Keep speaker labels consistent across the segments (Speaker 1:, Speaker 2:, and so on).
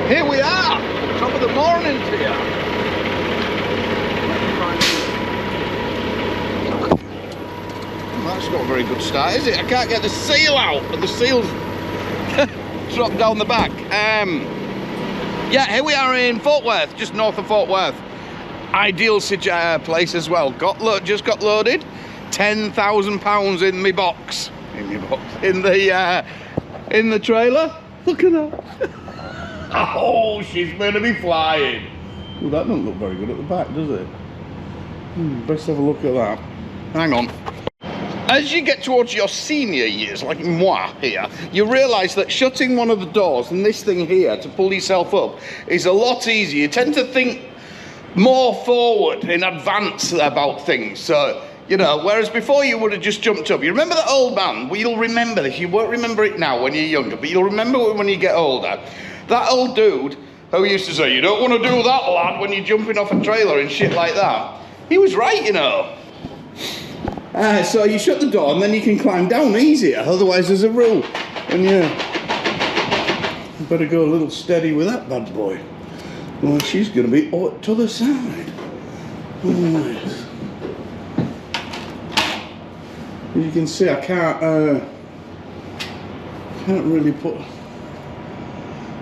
Speaker 1: Here we are, top of the morning here. Well, that's not a very good start, is it? I can't get the seal out, but the seal's dropped down the back. Yeah, here we are in Fort Worth, just north of Fort Worth. Ideal place as well. Just got loaded. £10,000 in my box. In the trailer. Look at that. Oh, she's going to be flying. Well, that doesn't look very good at the back, does it? Best have a look at that. Hang on. As you get towards your senior years, like moi here, you realise that shutting one of the doors and this thing here to pull yourself up is a lot easier. You tend to think more forward in advance about things. So, you know, whereas before you would have just jumped up. You remember that old man? Well, you'll remember this. You won't remember it now when you're younger, but you'll remember it when you get older. That old dude who used to say, you don't want to do that, lad, when you're jumping off a trailer and shit like that. He was right, you know. So you shut the door and then you can climb down easier. Otherwise, there's a rule. And you better go a little steady with that bad boy. Well, she's going to be to the side. Right. As you can see, I can't really put...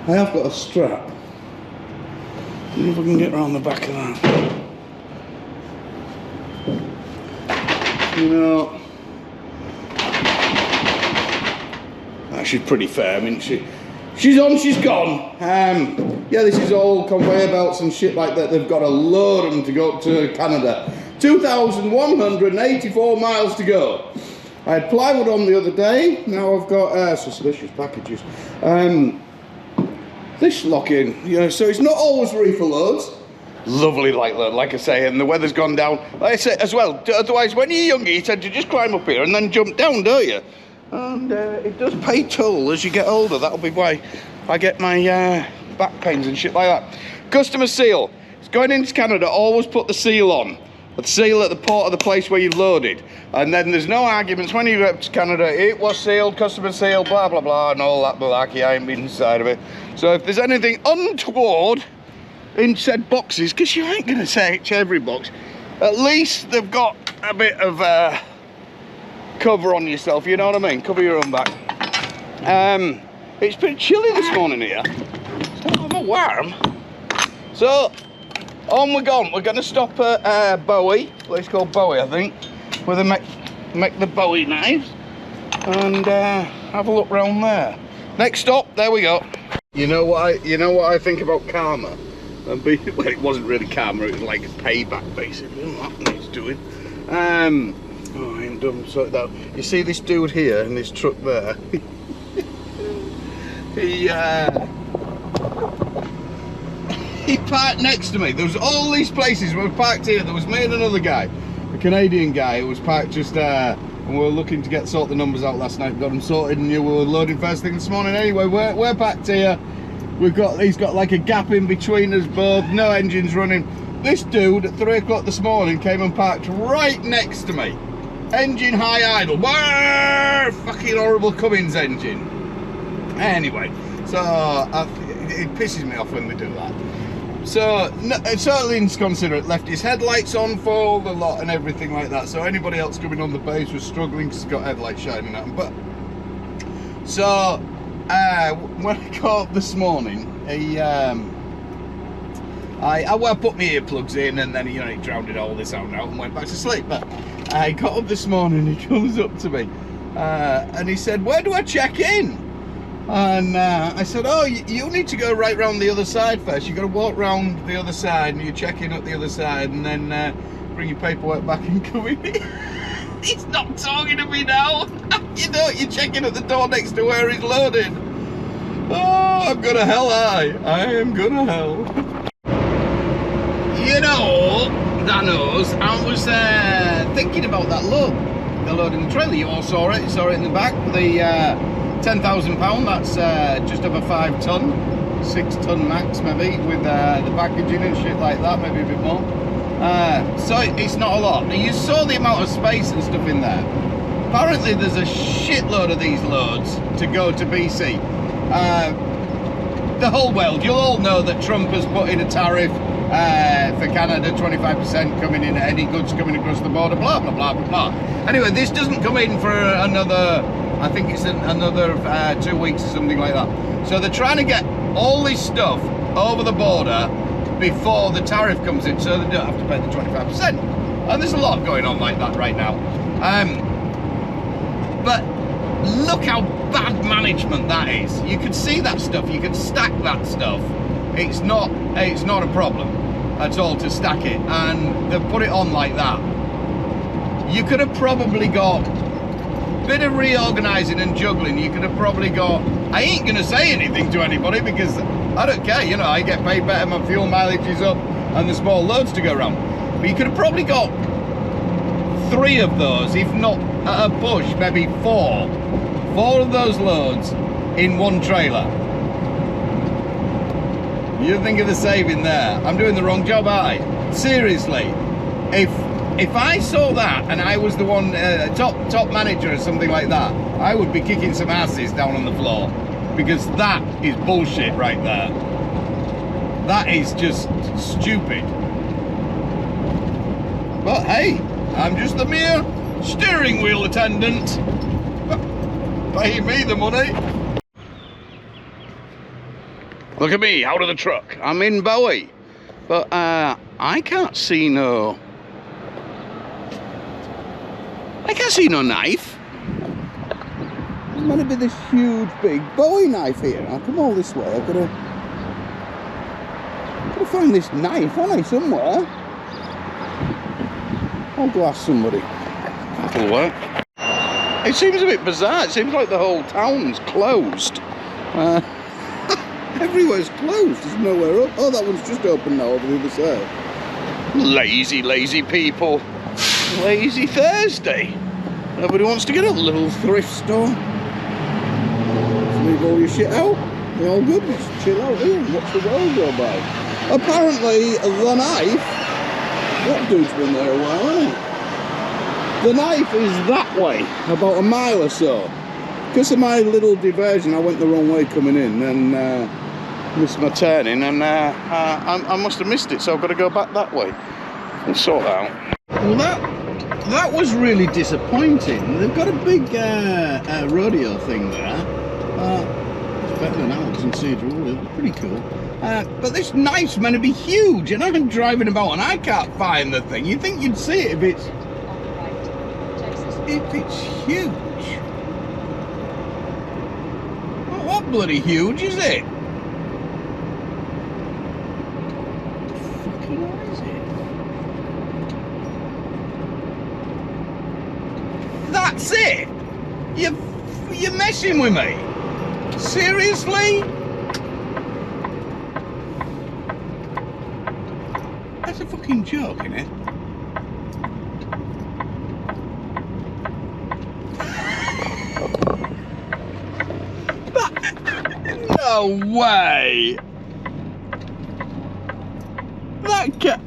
Speaker 1: I have got a strap. See if I can get around the back of that. You know, she's pretty firm, isn't she? She's on, she's gone. Yeah, this is all conveyor belts and shit like that. They've got to load them to go up to Canada. 2,184 miles to go. I had plywood on the other day. Now I've got suspicious packages. This lock-in, you know, so it's not always reefer loads. Lovely light load, like I say, and the weather's gone down. Like I say as well, otherwise when you're younger you tend to just climb up here and then jump down, don't you? And it does pay toll as you get older. That'll be why I get my back pains and shit like that. Customer seal. It's going into Canada, always put the seal on. The seal at the port of the place where you've loaded. And then there's no arguments when you get to Canada. It was sealed, customer seal, blah, blah, blah, and all that malarkey. I ain't been inside of it. So if there's anything untoward in said boxes, because you ain't going to search every box, at least they've got a bit of cover on yourself, you know what I mean? Cover your own back. It's pretty chilly this morning here. It's not over warm. So, on we're gone. We're going to stop at Bowie, a place called Bowie, I think, where they make the Bowie knives, and have a look round there. Next stop, there we go. You know what I think about karma? Well, it wasn't really karma, it was like a payback basically. What needs doing? Oh, I ain't done sort that. You see this dude here in this truck there? He parked next to me. There was all these places where we parked here. There was me and another guy, a Canadian guy who was parked just there. And we were looking to sort the numbers out last night. Got them sorted and we were loading first thing this morning. Anyway, we're parked here. He's got like a gap in between us both. No engines running. This dude at 3 o'clock this morning came and parked right next to me. Engine high idle. Whoa! Fucking horrible Cummins engine. Anyway, so it pisses me off when they do that. So, certainly Inconsiderate left his headlights on for the lot and everything like that. So anybody else coming on the base was struggling because he's got headlights shining at him. But, so, when I got up this morning, I put my earplugs in and then, you know, he drowned all this out and went back to sleep. But I got up this morning, he comes up to me and he said, "Where do I check in?" And I said, "Oh, you need to go right round the other side first. You've got to walk round the other side and you check in at the other side and then bring your paperwork back and come in." He's not talking to me now. You know, you're checking at the door next to where he's loaded. Oh, I'm gonna hell, I am gonna hell. You know, Danos, I was thinking about that load. The load in the trailer, you all saw it. You saw it in the back. The £10,000, that's just over 5 ton, 6 ton max maybe, with the packaging and shit like that, maybe a bit more. So it's not a lot. Now you saw the amount of space and stuff in there. Apparently there's a shitload of these loads to go to BC. the whole world, you'll all know that Trump has put in a tariff for Canada, 25% coming in, any goods coming across the border, blah, blah, blah, blah, blah. Anyway, this doesn't come in for another, I think it's another 2 weeks or something like that. So they're trying to get all this stuff over the border before the tariff comes in, so they don't have to pay the 25%. And there's a lot going on like that right now. But look how bad management that is. You could see that stuff, you could stack that stuff. It's not a problem at all to stack it, and they put it on like that. You could have probably got a bit of reorganizing and juggling. You could have probably got, I ain't gonna say anything to anybody because I don't care, you know, I get paid better, my fuel mileage is up and there's more loads to go around. But you could have probably got 3 of those, if not at a push, maybe 4 of those loads in one trailer. You think of the saving there. I'm doing the wrong job, aren't I? Seriously, if I saw that and I was the one top manager or something like that, I would be kicking some asses down on the floor, because that is bullshit right there. That is just stupid. But hey, I'm just the mere steering wheel attendant. Pay me the money. Look at me, out of the truck. I'm in Bowie. But I can't see no... I can't see no knife. There's meant to be this huge, big Bowie knife here. I'll come all this way. I've got to find this knife, haven't I, somewhere? I'll go ask somebody. That'll work. It seems a bit bizarre. It seems like the whole town's closed. Everywhere's closed. There's nowhere up. Oh, that one's just open now over the other side. Lazy, lazy people. Lazy Thursday. Nobody wants to get a little thrift store. Leave all your shit out. They're all good. Just chill out here and watch the world go by. Apparently, the knife. That dude's been there a while, hasn't he? The knife is that way, about a mile or so. Because of my little diversion, I went the wrong way coming in and missed my turning, and I must have missed it, so I've got to go back that way. We'll sort that out. Well, that was really disappointing. They've got a big rodeo thing there. It's better than ours in Cedar Wood. It's pretty cool. But this knife's meant to be huge, and I'm driving about and I can't find the thing. You'd think you'd see it if it's huge. Well, what bloody huge is it? What the fucking is it? That's it? You're messing with me? Seriously? That's a fucking joke, isn't it? No way! That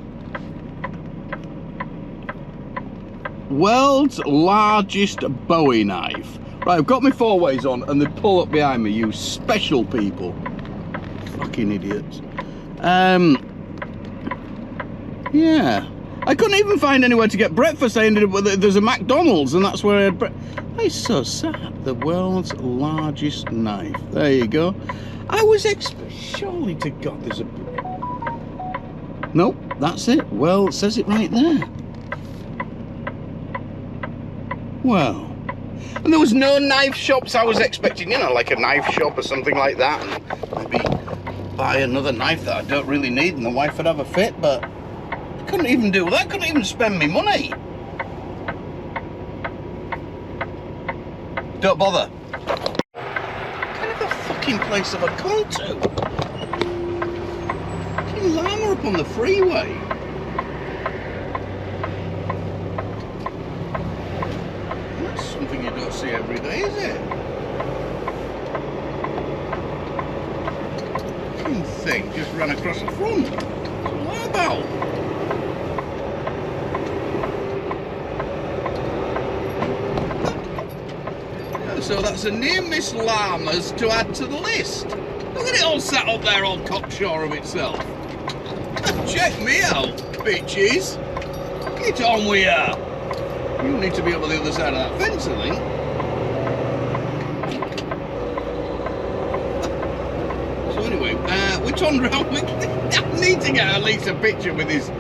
Speaker 1: world's largest Bowie knife. Right, I've got my 4-ways on and they pull up behind me, you special people. Fucking idiots. Yeah. I couldn't even find anywhere to get breakfast. I ended up with, there's a McDonald's and that's where I had breakfast. That's so sad. The world's largest knife. There you go. I was surely to God there's a... Nope, that's it. Well, it says it right there. Well. And there was no knife shops. I was expecting, you know, like a knife shop or something like that, and maybe buy another knife that I don't really need and the wife would have a fit, but I couldn't even do that. Couldn't even spend me money. Don't bother. What kind of a fucking place have I come to? Fucking llama up on the freeway. That's something you don't see every day, is it? Fucking thing just ran across the front. What's all that about? So that's a near miss llamas to add to the list. Look at it all sat up there, all cocksure of itself. Check me out, bitches. Get on with ya. You need to be over the other side of that fence, I think. So anyway, we turned around. I need to get at least a picture with this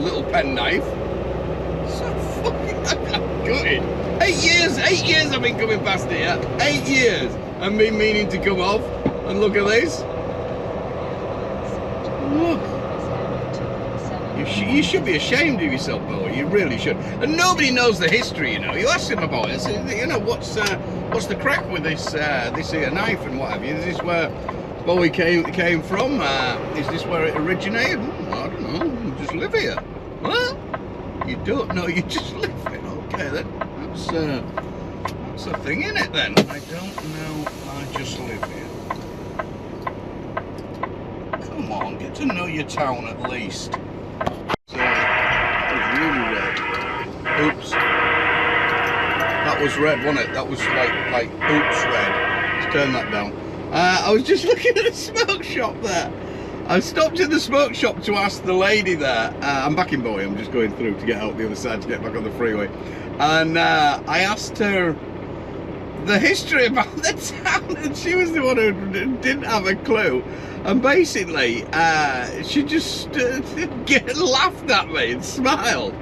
Speaker 1: little penknife. So fucking gutted. 8 years I've been coming past here. 8 years. I've been meaning to come off and look at this. Look. You should be ashamed of yourself, Bowie. You really should. And nobody knows the history, you know. You ask them about it. So, you know, what's the crack with this here knife and what have you? Is this where Bowie came from? Is this where it originated? I don't know. You just live here. What? You don't know. You just live here. Okay, then. That's a thing, in it then. I don't know. I just live here. Come on, get to know your town at least. So, that was really red. Oops. That was red, wasn't it? That was like oops red. Let's turn that down. I was just looking at a smoke shop there. I stopped in the smoke shop to ask the lady there. I'm back in Bowie. I'm just going through to get out the other side to get back on the freeway. And I asked her the history about the town, and she was the one who didn't have a clue. And basically, she just laughed at me and smiled.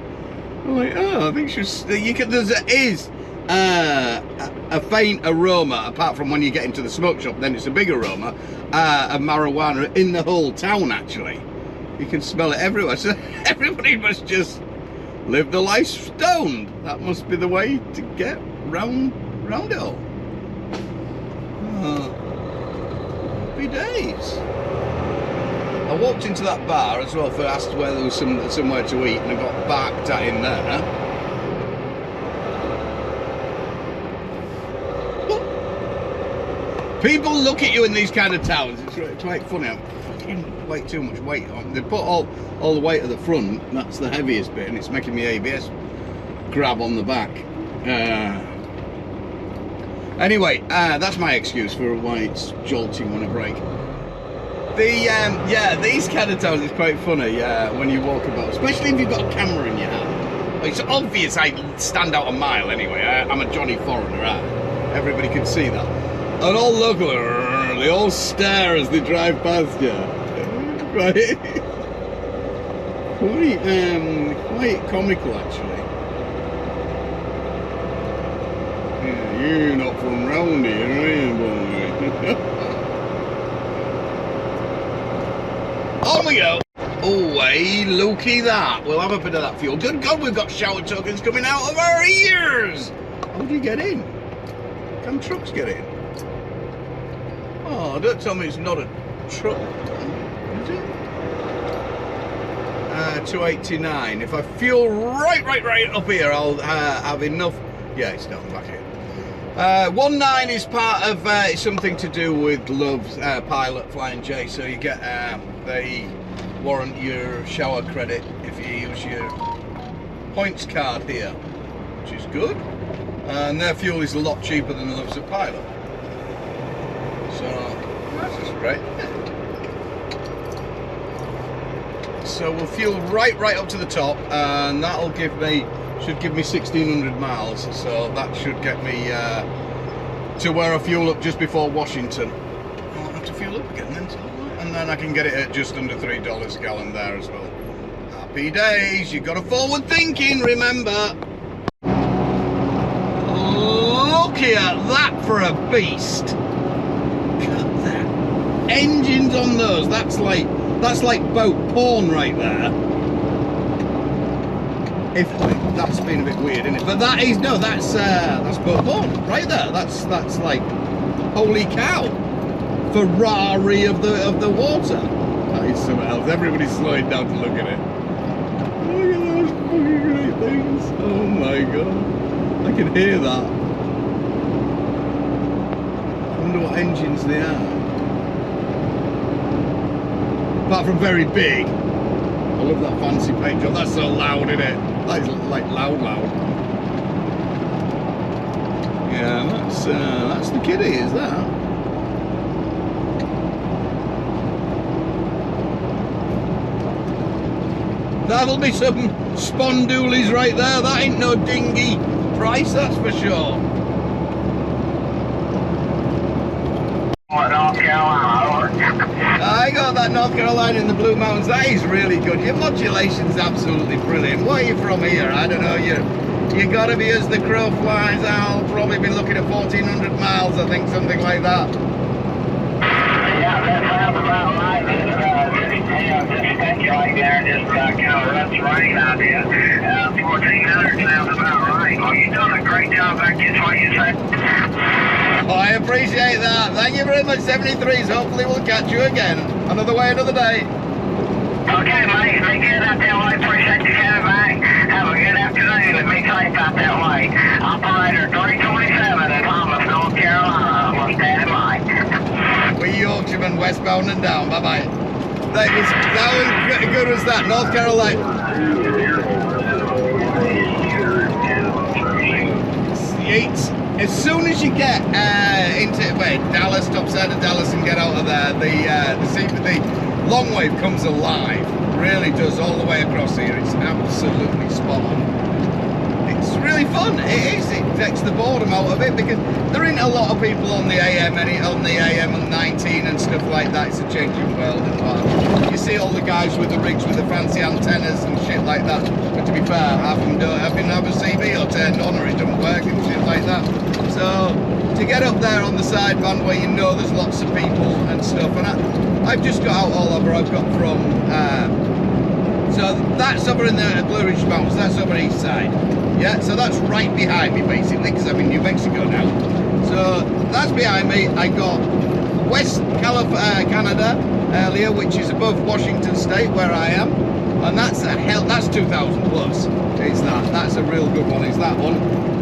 Speaker 1: I'm like, oh, I think she's. There is a faint aroma, apart from when you get into the smoke shop. Then it's a big aroma of marijuana in the whole town. Actually, you can smell it everywhere. So everybody must just live the life stoned. That must be the way to get round it all. Happy days. I walked into that bar as well, asked where there was somewhere to eat, and I got barked at in there. People look at you in these kind of towns. It's quite funny. I'm fucking way too much weight on. They put all the weight at the front. That's the heaviest bit, and it's making me ABS grab on the back. Anyway, that's my excuse for why it's jolting when I brake. Yeah, these kind of towns is quite funny. When you walk about, especially if you've got a camera in your hand. It's obvious I stand out a mile anyway. I'm a Johnny Foreigner. Everybody can see that. And all local, they all stare as they drive past you. Right? Quite comical actually. Yeah, you're not from round here, are you, boy? On we go. Oh, hey, looky that. We'll have a bit of that fuel. Good God, we've got shower tokens coming out of our ears. How do you get in? Can trucks get in? Oh, don't tell me it's not a truck. Is it? 289. If I fuel right up here, I'll have enough. Yeah, it's down the back here. 19 is part of something to do with Love's Pilot Flying J, so you get they warrant your shower credit if you use your points card here, which is good. And their fuel is a lot cheaper than Love's Pilot, so that's just great. So we'll fuel right up to the top, and that'll should give me 1,600 miles, so that should get me to where I fuel up just before Washington. I'll have to fuel up again then, and then I can get it at just under $3 a gallon there as well. Happy days, you got a forward thinking, remember. Look at that for a beast. Look at that. Engines on those, that's like boat porn right there. If that's been a bit weird, isn't it? But that is that's boat porn right there. That's like holy cow, Ferrari of the water. That is something else. Everybody's slowing down to look at it. Look at those fucking great things. Oh my god, I can hear that. I wonder what engines they are. Apart from very big. I love that fancy paint job. That's so loud, isn't it? That's like loud. Yeah, that's the kiddie, is that? That'll be some spondoolies right there. That ain't no dingy price, that's for sure.
Speaker 2: North Carolina.
Speaker 1: I got that North Carolina in the Blue Mountains. That is really good. Your modulation's absolutely brilliant. Where are you from here? I don't know. You gotta be, as the crow flies. I'll probably be looking at 1,400 miles, I think, something like that.
Speaker 2: Yeah, that sounds about right. Just speculate there, just kind of ruts rain out here. 1,400 sounds about right. Well, you've done a great job back there, what you say.
Speaker 1: Oh, I appreciate that. Thank you very much, 73s. Hopefully we'll catch you again. Another way, another day.
Speaker 2: Okay, mate. Be good out that way. Appreciate you coming back. Have a good afternoon and be safe out that way. Operator 327 in Thomas, North Carolina. We'll stand in line.
Speaker 1: We Yorkshiremen westbound and down. Bye-bye. That was good as that. North Carolina. As soon as you get into Dallas, top side of Dallas, and get out of there, the long wave comes alive. Really does, all the way across here. It's absolutely spot on. It's really fun. It is. It takes the boredom out of it, because there ain't a lot of people on the AM and 19 and stuff like that. It's a changing world, and you see all the guys with the rigs with the fancy antennas and shit like that. But to be fair, half of them don't have a CB or turned on, or it doesn't work and shit like that. So to get up there on the sideband where you know there's lots of people and stuff, and I've just got out all over. I've got from so that's over in the Blue Ridge Mountains. That's over east side. Yeah, so that's right behind me basically, because I'm in New Mexico now. So that's behind me. I got West Canada earlier, which is above Washington State where I am, and that's 2,000 plus. Is that? That's a real good one. Is that one?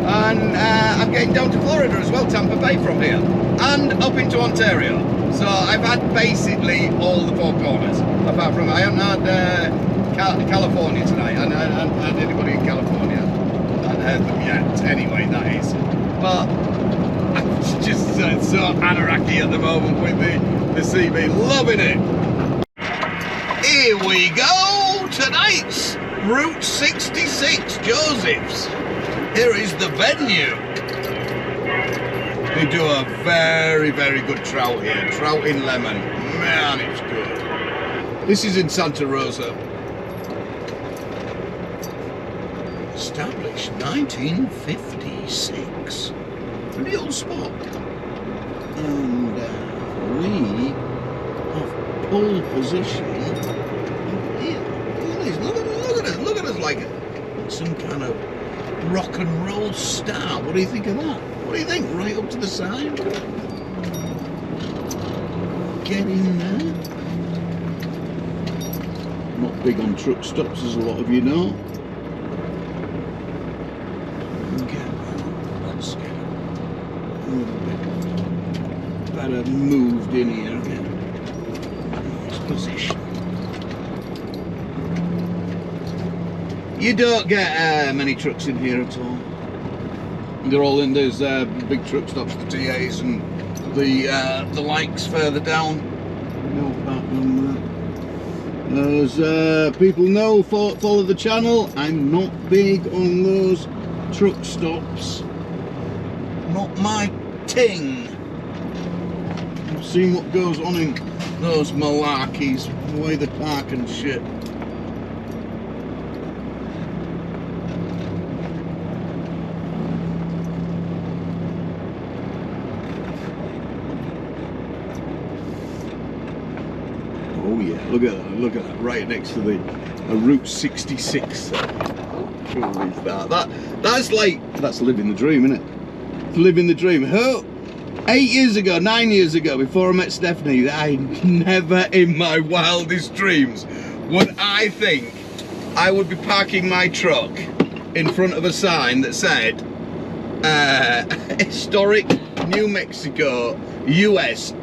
Speaker 1: And I'm getting down to Florida as well, Tampa Bay from here, and up into Ontario. So I've had basically all the four corners, apart from I haven't had California tonight, and I haven't had anybody in California. I haven't heard them yet, anyway, that is. But I'm just so anarchy at the moment with the CB, loving it. Here we go, tonight's Route 66, Joseph's. Here is the venue. They do a very, very good trout here. Trout in lemon. Man, it's good. This is in Santa Rosa. Established 1956. Pretty old spot. And we have pole position here. Look at us like some kind of rock and roll star. What do you think of that? What do you think? Right up to the side. Get in there. Not big on truck stops, as a lot of you know. Let's get a little bit better moved in here again. Nice position. You don't get many trucks in here at all. They're all in those big truck stops, the TAs and the likes further down. No back on that. As people know, follow the channel, I'm not big on those truck stops. Not my ting. I've seen what goes on in those malarkeys, the way they park and shit. Oh yeah, look at that, right next to the Route 66. Cool is that? That's living the dream, isn't it? Living the dream. 9 years ago, before I met Stephanie, I never in my wildest dreams would I think I would be parking my truck in front of a sign that said historic New Mexico US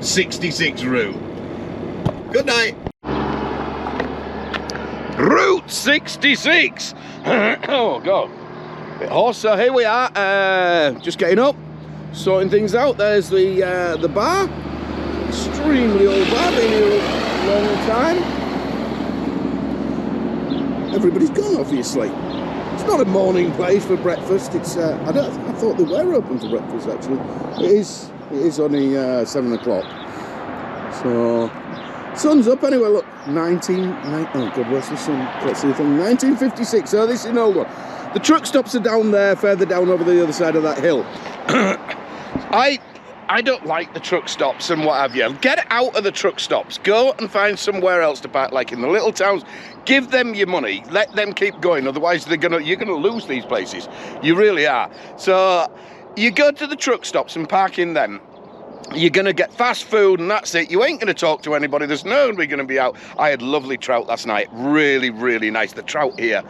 Speaker 1: 66 route. Good night. Route 66. Oh God, bit hoarse. So here we are, just getting up, sorting things out. There's the bar, extremely old bar, been here a long time.
Speaker 3: everybody's gone, obviously. It's not a morning place for breakfast. It's I thought they were open for breakfast actually. It is only 7 o'clock. So sun's up anyway. Look, oh god, where's the sun? Can't see the thing. 1956. So this is an old one. The truck stops are down there, further down over the other side of that hill.
Speaker 1: I don't like the truck stops and what have you. Get out of the truck stops. Go and find somewhere else to park, like in the little towns. Give them your money. Let them keep going. Otherwise, you're gonna lose these places. You really are. So you go to the truck stops and park in them. You're gonna get fast food and that's it. You ain't gonna talk to anybody. There's nobody gonna be out. I had lovely trout last night. Really, really nice. The trout here,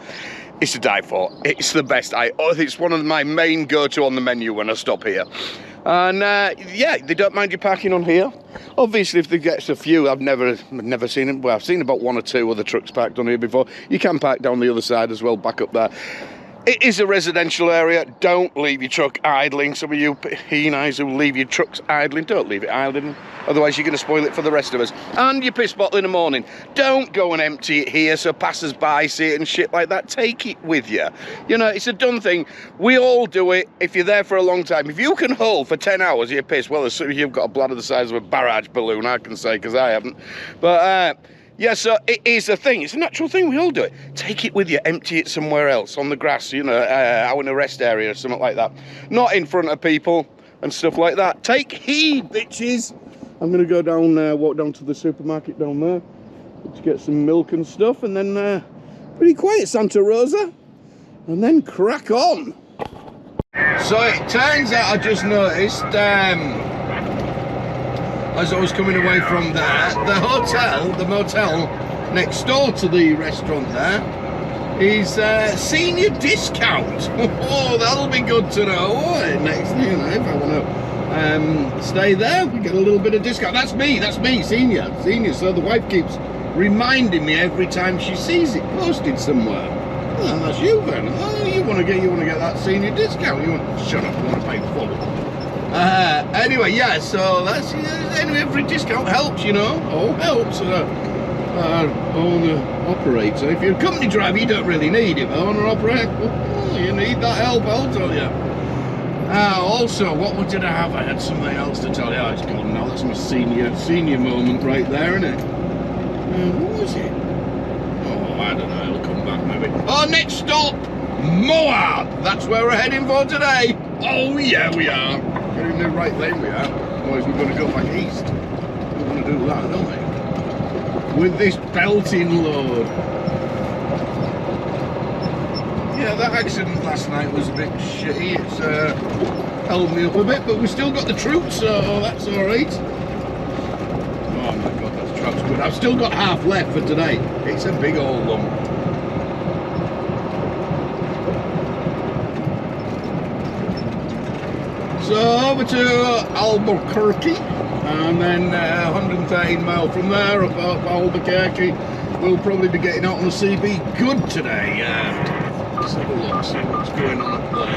Speaker 1: it's to die for. It's the best. It's one of my main go-to on the menu when I stop here. And yeah, they don't mind you parking on here. Obviously, if there gets a few, I've never seen them. Well, I've seen about 1 or 2 other trucks parked on here before. You can park down the other side as well, back up there. It is a residential area. Don't leave your truck idling. Some of you he-eyes who leave your trucks idling, don't leave it idling. Otherwise, you're going to spoil it for the rest of us. And your piss bottle in the morning. Don't go and empty it here so passers-by see it and shit like that. Take it with you. You know, it's a done thing. We all do it if you're there for a long time. If you can hold for 10 hours your piss, well, as soon as you've got a bladder the size of a barrage balloon, I can say, because I haven't. But, yeah, so it is a thing. It's a natural thing. We all do it. Take it with you. Empty it somewhere else on the grass, you know, out in a rest area or something like that. Not in front of people and stuff like that. Take heed, bitches. I'm going to go down, walk down to the supermarket down there to get some milk and stuff, and then pretty quiet Santa Rosa, and then crack on. So it turns out I just noticed, as I was coming away from there, the motel next door to the restaurant there is senior discount. Oh, that'll be good to know. Next, you know, if I want to stay there, we get a little bit of discount. That's me, senior. So the wife keeps reminding me every time she sees it posted somewhere. Oh, that's you then. Oh, you want to get that senior discount. You want to shut up. You want to pay full. Anyway, yeah, so that's anyway, every discount helps, you know. All helps. Owner operator. If you're a company driver, you don't really need it. Owner operator, oh, you need that help, I'll tell you. Also, what did I have? I had something else to tell you. Oh, it's gone now. That's my senior moment right there, isn't it? What was it? Oh, I don't know. It'll come back maybe. Oh, next stop, Moab. That's where we're heading for today. Oh yeah, we are. We're in the right lane, we are. Otherwise, we're going to go back east. We're going to do that, don't we? With this belting load. Yeah, that accident last night was a bit shitty. It's held me up a bit, but we still got the troops, so that's all right. Oh my god, that truck's good. I've still got half left for today. It's a big old lump. So over to Albuquerque, and then 113 miles from there up Albuquerque. We'll probably be getting out on the CB good today. Let's have a look, see what's going on up there.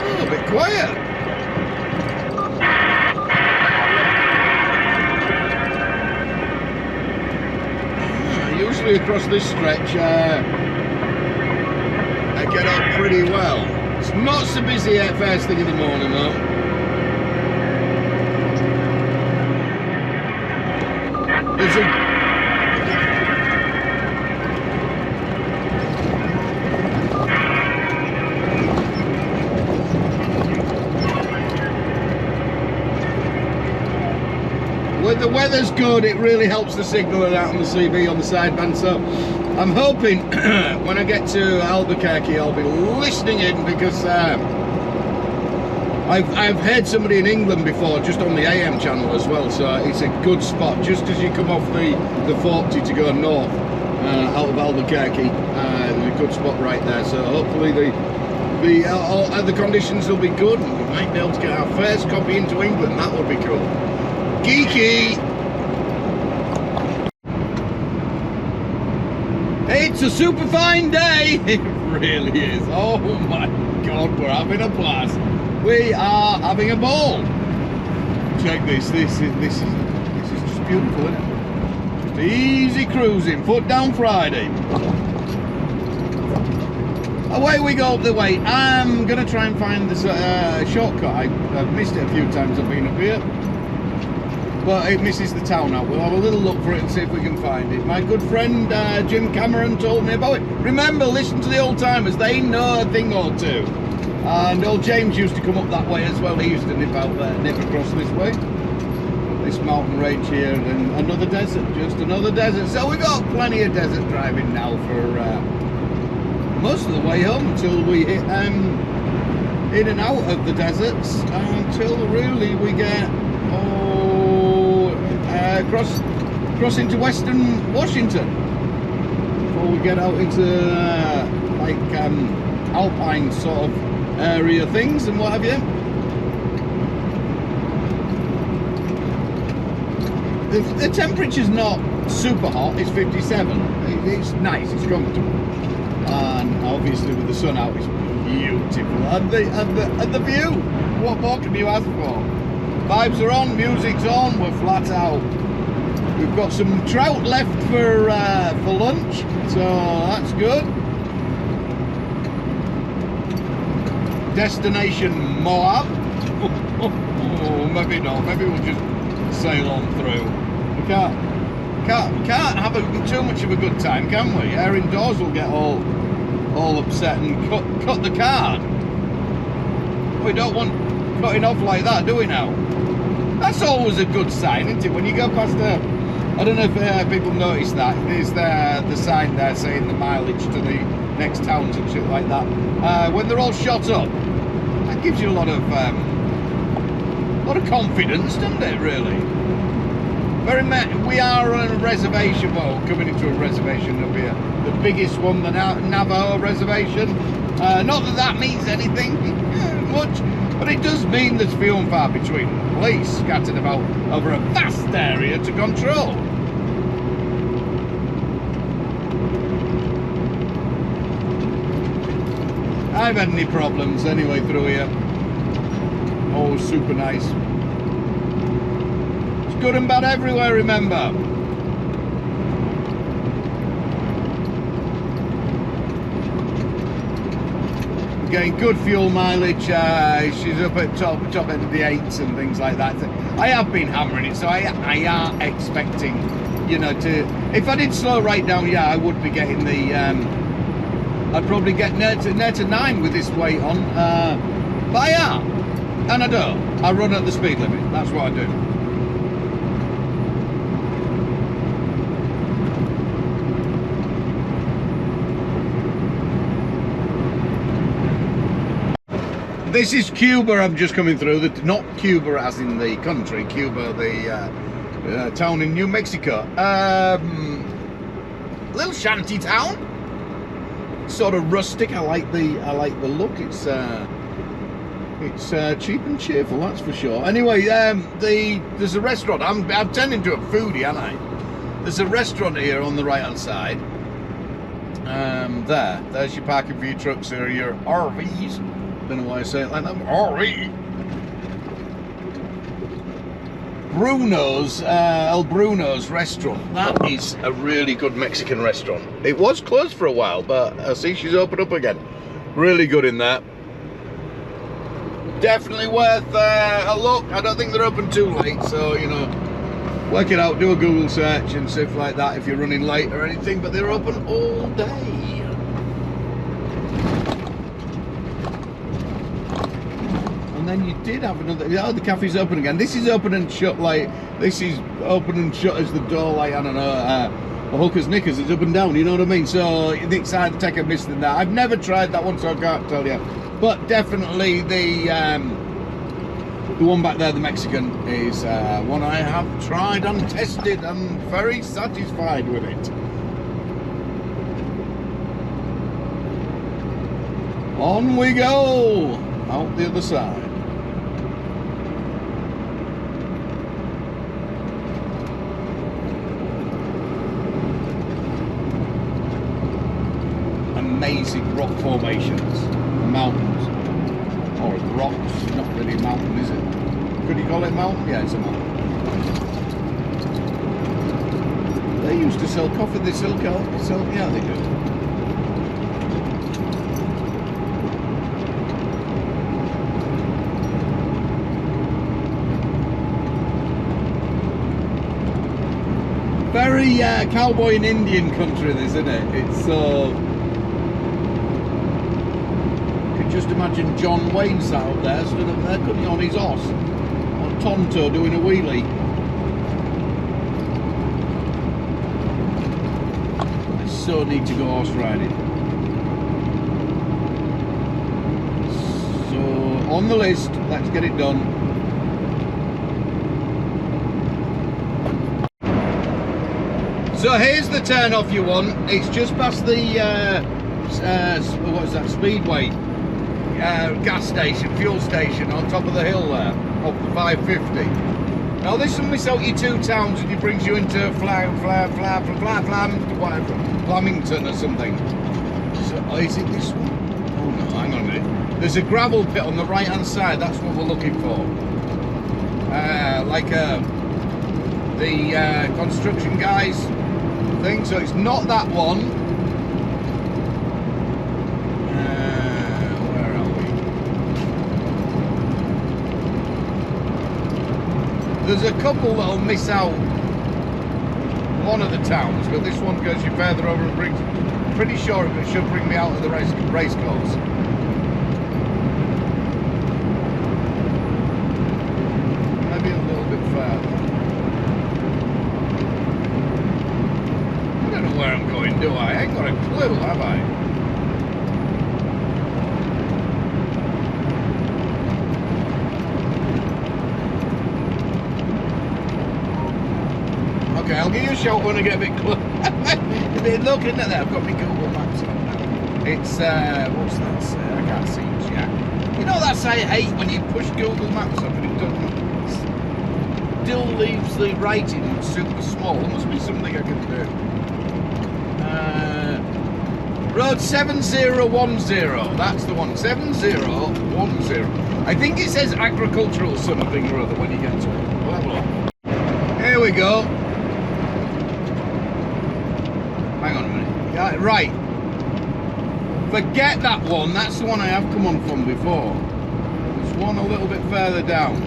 Speaker 1: Oh, a bit quiet. Usually across this stretch, I get up pretty well. It's not so busy at first thing in the morning though. When the weather's good, it really helps the signal out on the CB on the sideband. So I'm hoping when I get to Albuquerque, I'll be listening in, because I've heard somebody in England before, just on the AM channel as well. So it's a good spot, just as you come off the 40 to go north out of Albuquerque. There's a good spot right there. So hopefully the conditions will be good, and we might be able to get our first copy into England. That would be cool. Geeky! It's a super fine day! It really is. Oh my god, we're having a blast. We are having a ball. check this. This is just beautiful, isn't it? Just easy cruising, foot down Friday. Away we go up the way. I'm gonna try and find this shortcut. I've missed it a few times I've been up here, but it misses the town out. We'll have a little look for it and see if we can find it. My good friend Jim Cameron told me about it. Remember, listen to the old timers, they know a thing or two. And old James used to come up that way as well. He used to nip out there, nip across this way. This mountain range here, and another desert, just another desert. So we got plenty of desert driving now for most of the way home until we hit in and out of the deserts, until really we get cross into western Washington before we get out into like alpine sort of area things and what have you. The temperature's not super hot, it's 57. It's nice, it's comfortable. And obviously with the sun out, it's beautiful. And the view, what more can you ask for? Vibes are on, music's on, we're flat out. We've got some trout left for lunch, so that's good. Destination Moab. Oh, maybe not. Maybe we'll just sail on through. We can't have too much of a good time, can we? Air indoors will get all upset and cut the card. We don't want cutting off like that, do we now? That's always a good sign, isn't it? When you go past I don't know if people notice that. There's the sign there saying the mileage to the next towns and shit like that. When they're all shot up, that gives you a lot of confidence, doesn't it, really? We are on a reservation, well, coming into a reservation up here. The biggest one, the Navajo reservation. Not that that means anything much, but it does mean there's few and far between. Police scattered about over a vast area to control. I've had any problems anyway through here. Oh, super nice. It's good and bad everywhere, remember. Getting good fuel mileage. She's up at top end of the 8s and things like that. I have been hammering it, so I are expecting, you know, to, if I did slow right down, yeah, I would be getting the I'd probably get near to 9 with this weight on, but I am, and I don't. I run at the speed limit, that's what I do. This is Cuba I'm just coming through, not Cuba as in the country, Cuba, the town in New Mexico. Little shanty town, sort of rustic. I like the look. It's cheap and cheerful, that's for sure. Anyway, there's a restaurant. I'm tending to a foodie, aren't I? There's a restaurant here on the right hand side. There's your parking for your trucks or your RVs. Don't know why I say it like that. RV. Bruno's, El Bruno's restaurant. That is a really good Mexican restaurant. It was closed for a while, but I see she's opened up again. Really good in there. Definitely worth a look. I don't think they're open too late, so, you know, work it out, do a Google search and stuff like that if you're running late or anything, but they're open all day. And then you did have another, oh, the cafe's open again. This is open and shut like, this is open and shut as the door, like, I don't know, a hooker's knickers. It's up and down, you know what I mean? So it's hard to take a miss than that. I've never tried that one, so I can't tell you. But definitely the one back there, the Mexican, is one I have tried and tested and very satisfied with it. On we go, out the other side. Amazing rock formations, mountains, or rocks, not really a mountain, is it? Could you call it a mountain? Yeah, it's a mountain. They used to sell coffee. They sell, yeah, they do. Very cowboy and Indian country, this, isn't it? It's so. You could just imagine John Wayne sat up there, stood up there, couldn't he, on his horse, on Tonto, doing a wheelie. I so need to go horse riding. So on the list, let's get it done. So here's the turn off you want. It's just past the what is that, Speedway gas station, fuel station on top of the hill there, off the 550. Now this will miss out you 2 towns and it brings you into Flamington or something. So is it this one? Oh no, hang on a minute. There's a gravel pit on the right hand side. That's what we're looking for. Like the construction guys thing, so it's not that one. Where are we? There's a couple that'll miss out one of the towns, but this one goes you further over and brings, pretty sure it should bring me out of the race course. Maybe a little bit further. Where I'm going, do I? I ain't got a clue, have I? Okay, I'll give you a shout when I get a bit close. Looking at that, I've got my Google Maps on now. It's, what's that? I can't see it yet. You know, that's I hate when you push Google Maps up and it doesn't. Still leaves the writing super small. There must be something I can do. Road 7010, that's the one, 7010. I think it says agricultural something or other when you get to it. We'll have a look. Here we go. Hang on a minute. Yeah, right. Forget that one, that's the one I have come on from before. There's one a little bit further down.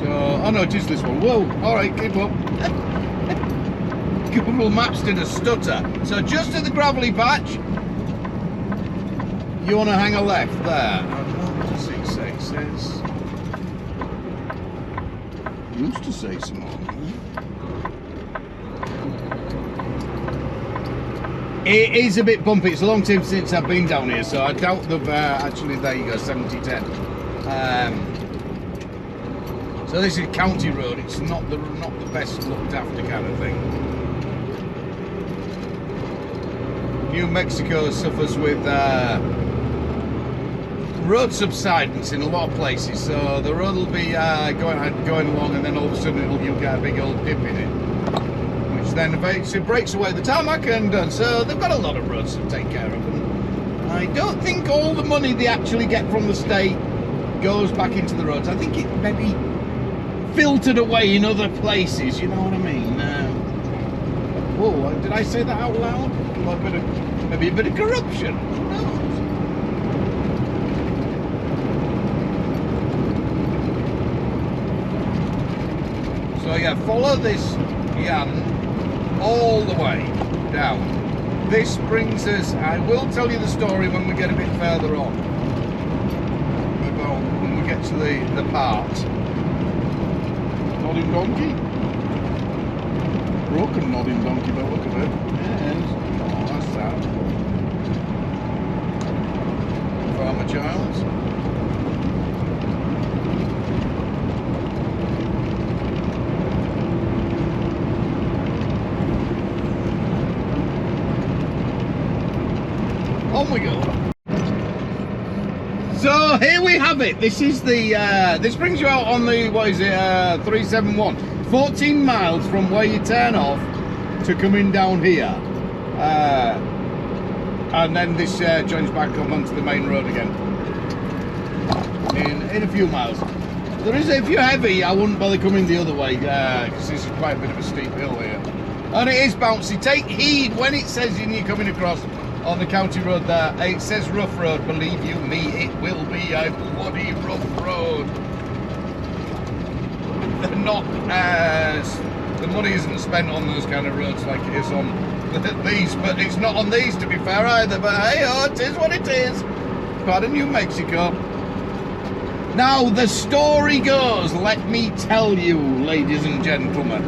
Speaker 1: So, oh no, just this one. Whoa, alright, keep up. Google Maps did a stutter. So just at the gravelly patch, you want to hang a left there. What does it say? It says, it used to say some more. It is a bit bumpy. It's a long time since I've been down here, so I doubt they've actually, there you go, 7010. So this is county road. It's not the best looked after kind of thing. New Mexico suffers with road subsidence in a lot of places, so the road will be going along, and then all of a sudden you'll get a big old dip in it, which then eventually breaks away the tarmac, and so they've got a lot of roads to take care of them. I don't think all the money they actually get from the state goes back into the roads. I think it maybe filtered away in other places, you know what I mean? Whoa, did I say that out loud? Maybe a bit of corruption. Who knows? So yeah, follow this Yan all the way down. This brings us, I will tell you the story when we get a bit further on. About when we get to the part. Nodding donkey? Broken nodding donkey, don't look at it. Yes. Oh, that's sad. Farmer Giles. On we go. So here we have it. This is the this brings you out on the, what is it, 371. 14 miles from where you turn off to coming down here, and then this joins back up onto the main road again in a few miles. There is, if you're heavy, I wouldn't bother coming the other way, because this is quite a bit of a steep hill here. And it is bouncy. Take heed when it says you're coming across on the county road there, it says rough road. Believe you me, it will be a bloody rough road. They're not, the money isn't spent on those kind of roads like it is on these, but it's not on these to be fair either, but hey, oh, it is what it is. Part of New Mexico. Now the story goes, let me tell you, ladies and gentlemen,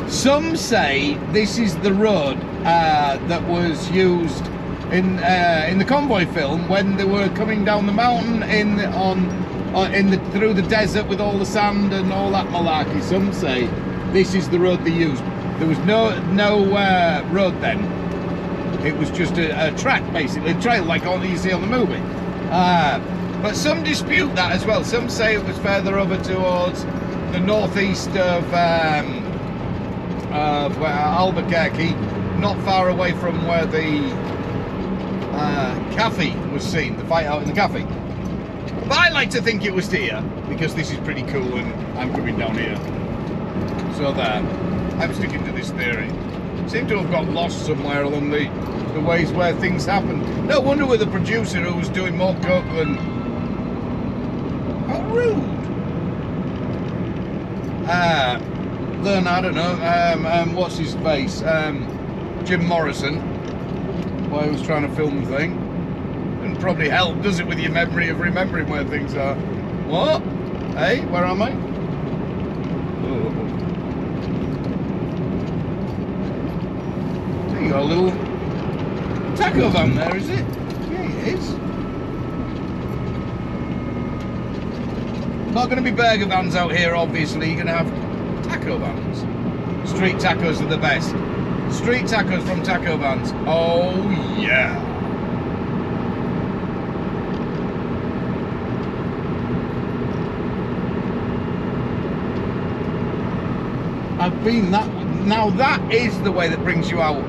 Speaker 1: some say this is the road that was used in the Convoy film when they were coming down the mountain through the desert with all the sand and all that malarkey. Some say this is the road they used. There was no road then. It was just a track, basically, a trail like all you see on the movie. But some dispute that as well. Some say it was further over towards the northeast of Albuquerque, not far away from where the cafe was seen, the fight out in the cafe. But I like to think it was here, because this is pretty cool and I'm coming down here. So there, I'm sticking to this theory. Seem to have got lost somewhere along the ways where things happen. No wonder with the producer who was doing more coke than... How rude! Then, I don't know, what's his face? Jim Morrison, while he was trying to film the thing. And probably help, does it, with your memory of remembering where things are. What? Hey, where am I? Oh. You got a little taco van there, is it? Yeah, it is. Not going to be burger vans out here, obviously. You're going to have taco vans. Street tacos are the best. Street tacos from taco vans. Oh, yeah. I've been that. Now that is the way that brings you out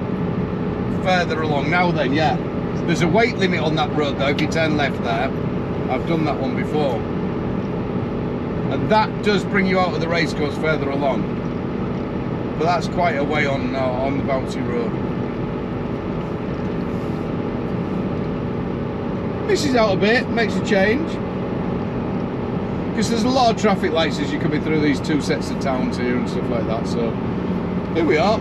Speaker 1: further along. Now then, yeah, there's a weight limit on that road though. If you turn left there, I've done that one before, and that does bring you out of the racecourse further along, but that's quite a way on the bouncy road. Misses out a bit, makes a change, because there's a lot of traffic lights as you're coming through these two sets of towns here and stuff like that. So here we are.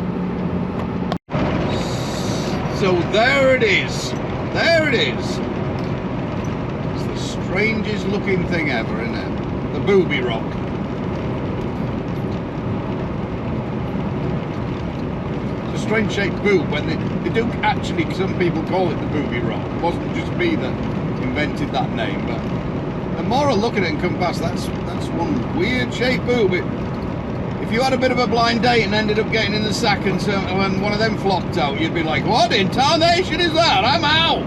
Speaker 1: So there it is. There it is. It's the strangest looking thing ever, isn't it? The booby rock. It's a strange shaped boob. When they do actually, some people call it the booby rock. It wasn't just me that invented that name, but the more I look at it and come past, that's one weird shaped boob. If you had a bit of a blind date and ended up getting in the sack and so, when one of them flopped out, you'd be like, what in tarnation is that? I'm out!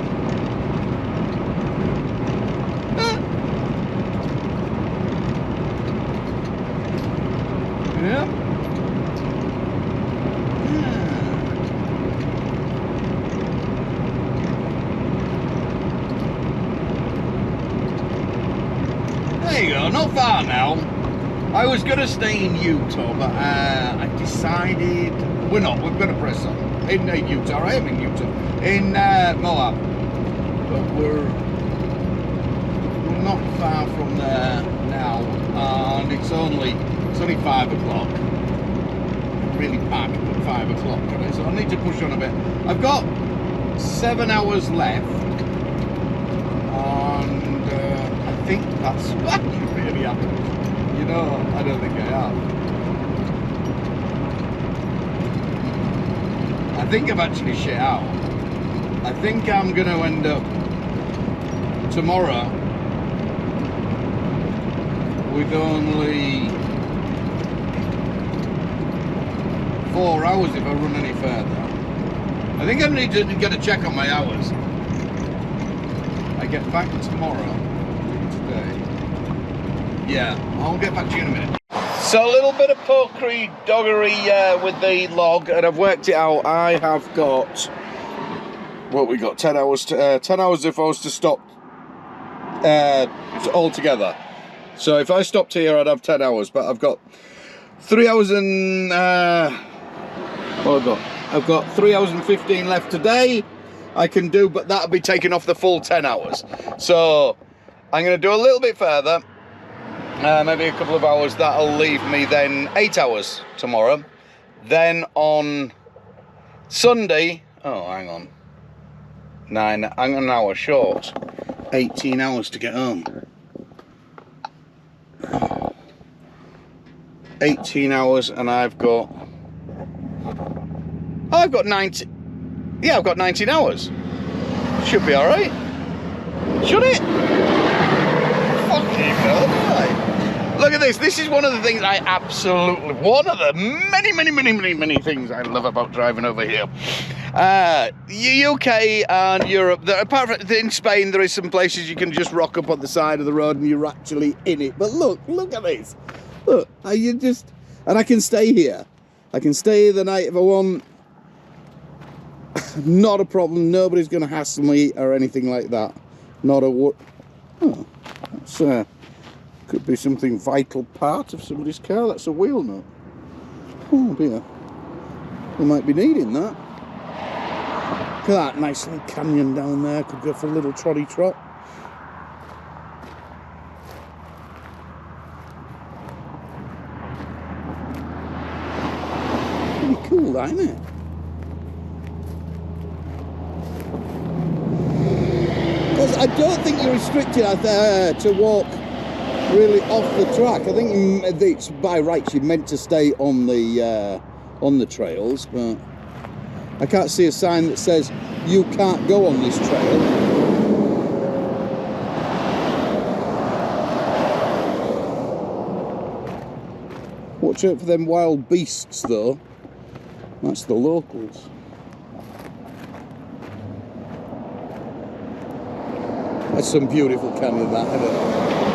Speaker 1: Yeah. There you go, not far now. I was going to stay in Utah, but I decided we're not. We're going to press on in Utah. I am in Utah, in Moab, but we're not far from there now, and it's only 5 o'clock. Really packed at 5 o'clock today, so I need to push on a bit. I've got 7 hours left, and I think that's really happened. No, I don't think I have. I think I've actually shit out. I think I'm going to end up tomorrow with only 4 hours if I run any further. I think I need to get a check on my hours. I get back tomorrow. Today. Yeah, I'll get back to you in a minute. So a little bit of pokery doggery with the log, and I've worked it out. I have got, what we got, 10 hours. 10 hours if I was to stop altogether. So if I stopped here, I'd have 10 hours, but I've got 3 hours and, what have I got? I've got 3 hours and 15 left today. I can do, but that'll be taking off the full 10 hours. So I'm going to do a little bit further, maybe a couple of hours. That'll leave me then 8 hours tomorrow. Then on Sunday, oh, hang on, I'm an hour short, 18 hours to get home. 18 hours, and I've got 90. Yeah, I've got 19 hours. Should be all right. Should it? Fucking hell, right. Look at this. This is one of the things I absolutely, one of the many things I love about driving over here. UK and Europe, apart from in Spain, there is some places you can just rock up on the side of the road and you're actually in it. But look at this. Look, and I can stay here. I can stay the night if I want. Not a problem. Nobody's going to hassle me or anything like that. Not a what? Oh, that's could be something vital part of somebody's car. That's a wheel nut. Oh dear. We might be needing that. Look at that nice little canyon down there. Could go for a little trotty trot. Pretty cool, that, isn't it? Because I don't think you're restricted out there to walk really off the track. I think it's by rights you're meant to stay on the trails, but I can't see a sign that says you can't go on this trail. Watch out for them wild beasts though. That's the locals. That's some beautiful canyon, that, isn't it?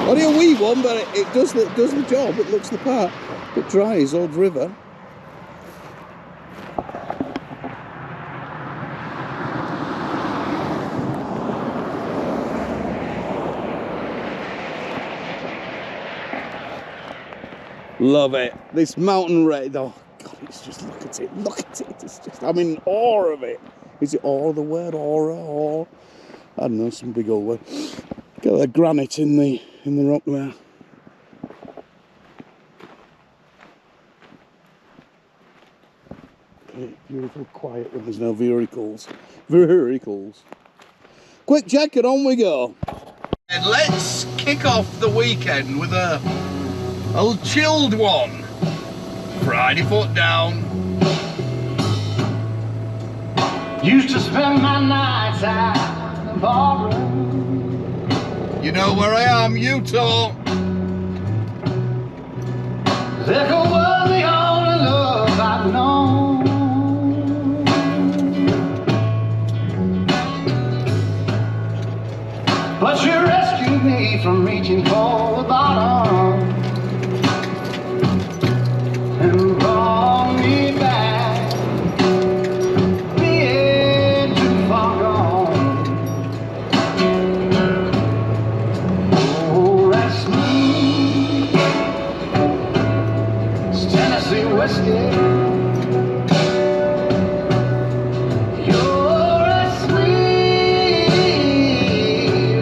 Speaker 1: Only a wee one, but it does the job. It looks the part. It dries, old river. Love it. This mountain red. Oh God, it's just look at it. Look at it. It's just, I'm in awe of it. Is it awe the word? Aura? Awe? I don't know, some big old word. Got the granite in the rock there. Okay, beautiful, quiet when there's no vehicles. Vehicles. Quick check and on we go. And let's kick off the weekend with a chilled one. Friday foot down.
Speaker 2: Used to spend my nights out.
Speaker 1: You know where I am, Utah.
Speaker 2: Liquor was the only love I've known. But you rescued me from reaching for the bottom and brought me back, being too far gone. Whiskey. You're a sweet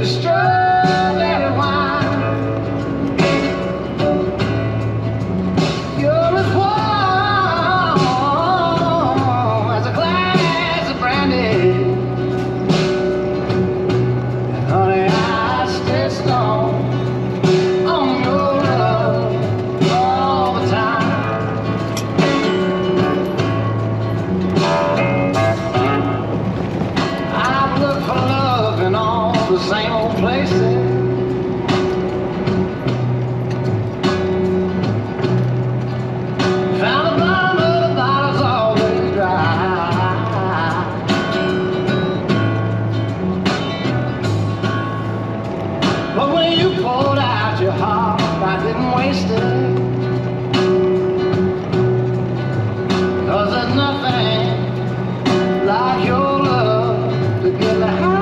Speaker 2: strawberry wine. You're as warm as a glass of brandy. And honey, I stay strong on your love all the time. Same old places. Found the bottom of the bottle's always dry. But when you poured out your heart, I didn't waste it. 'Cause there's nothing like your love to get the high.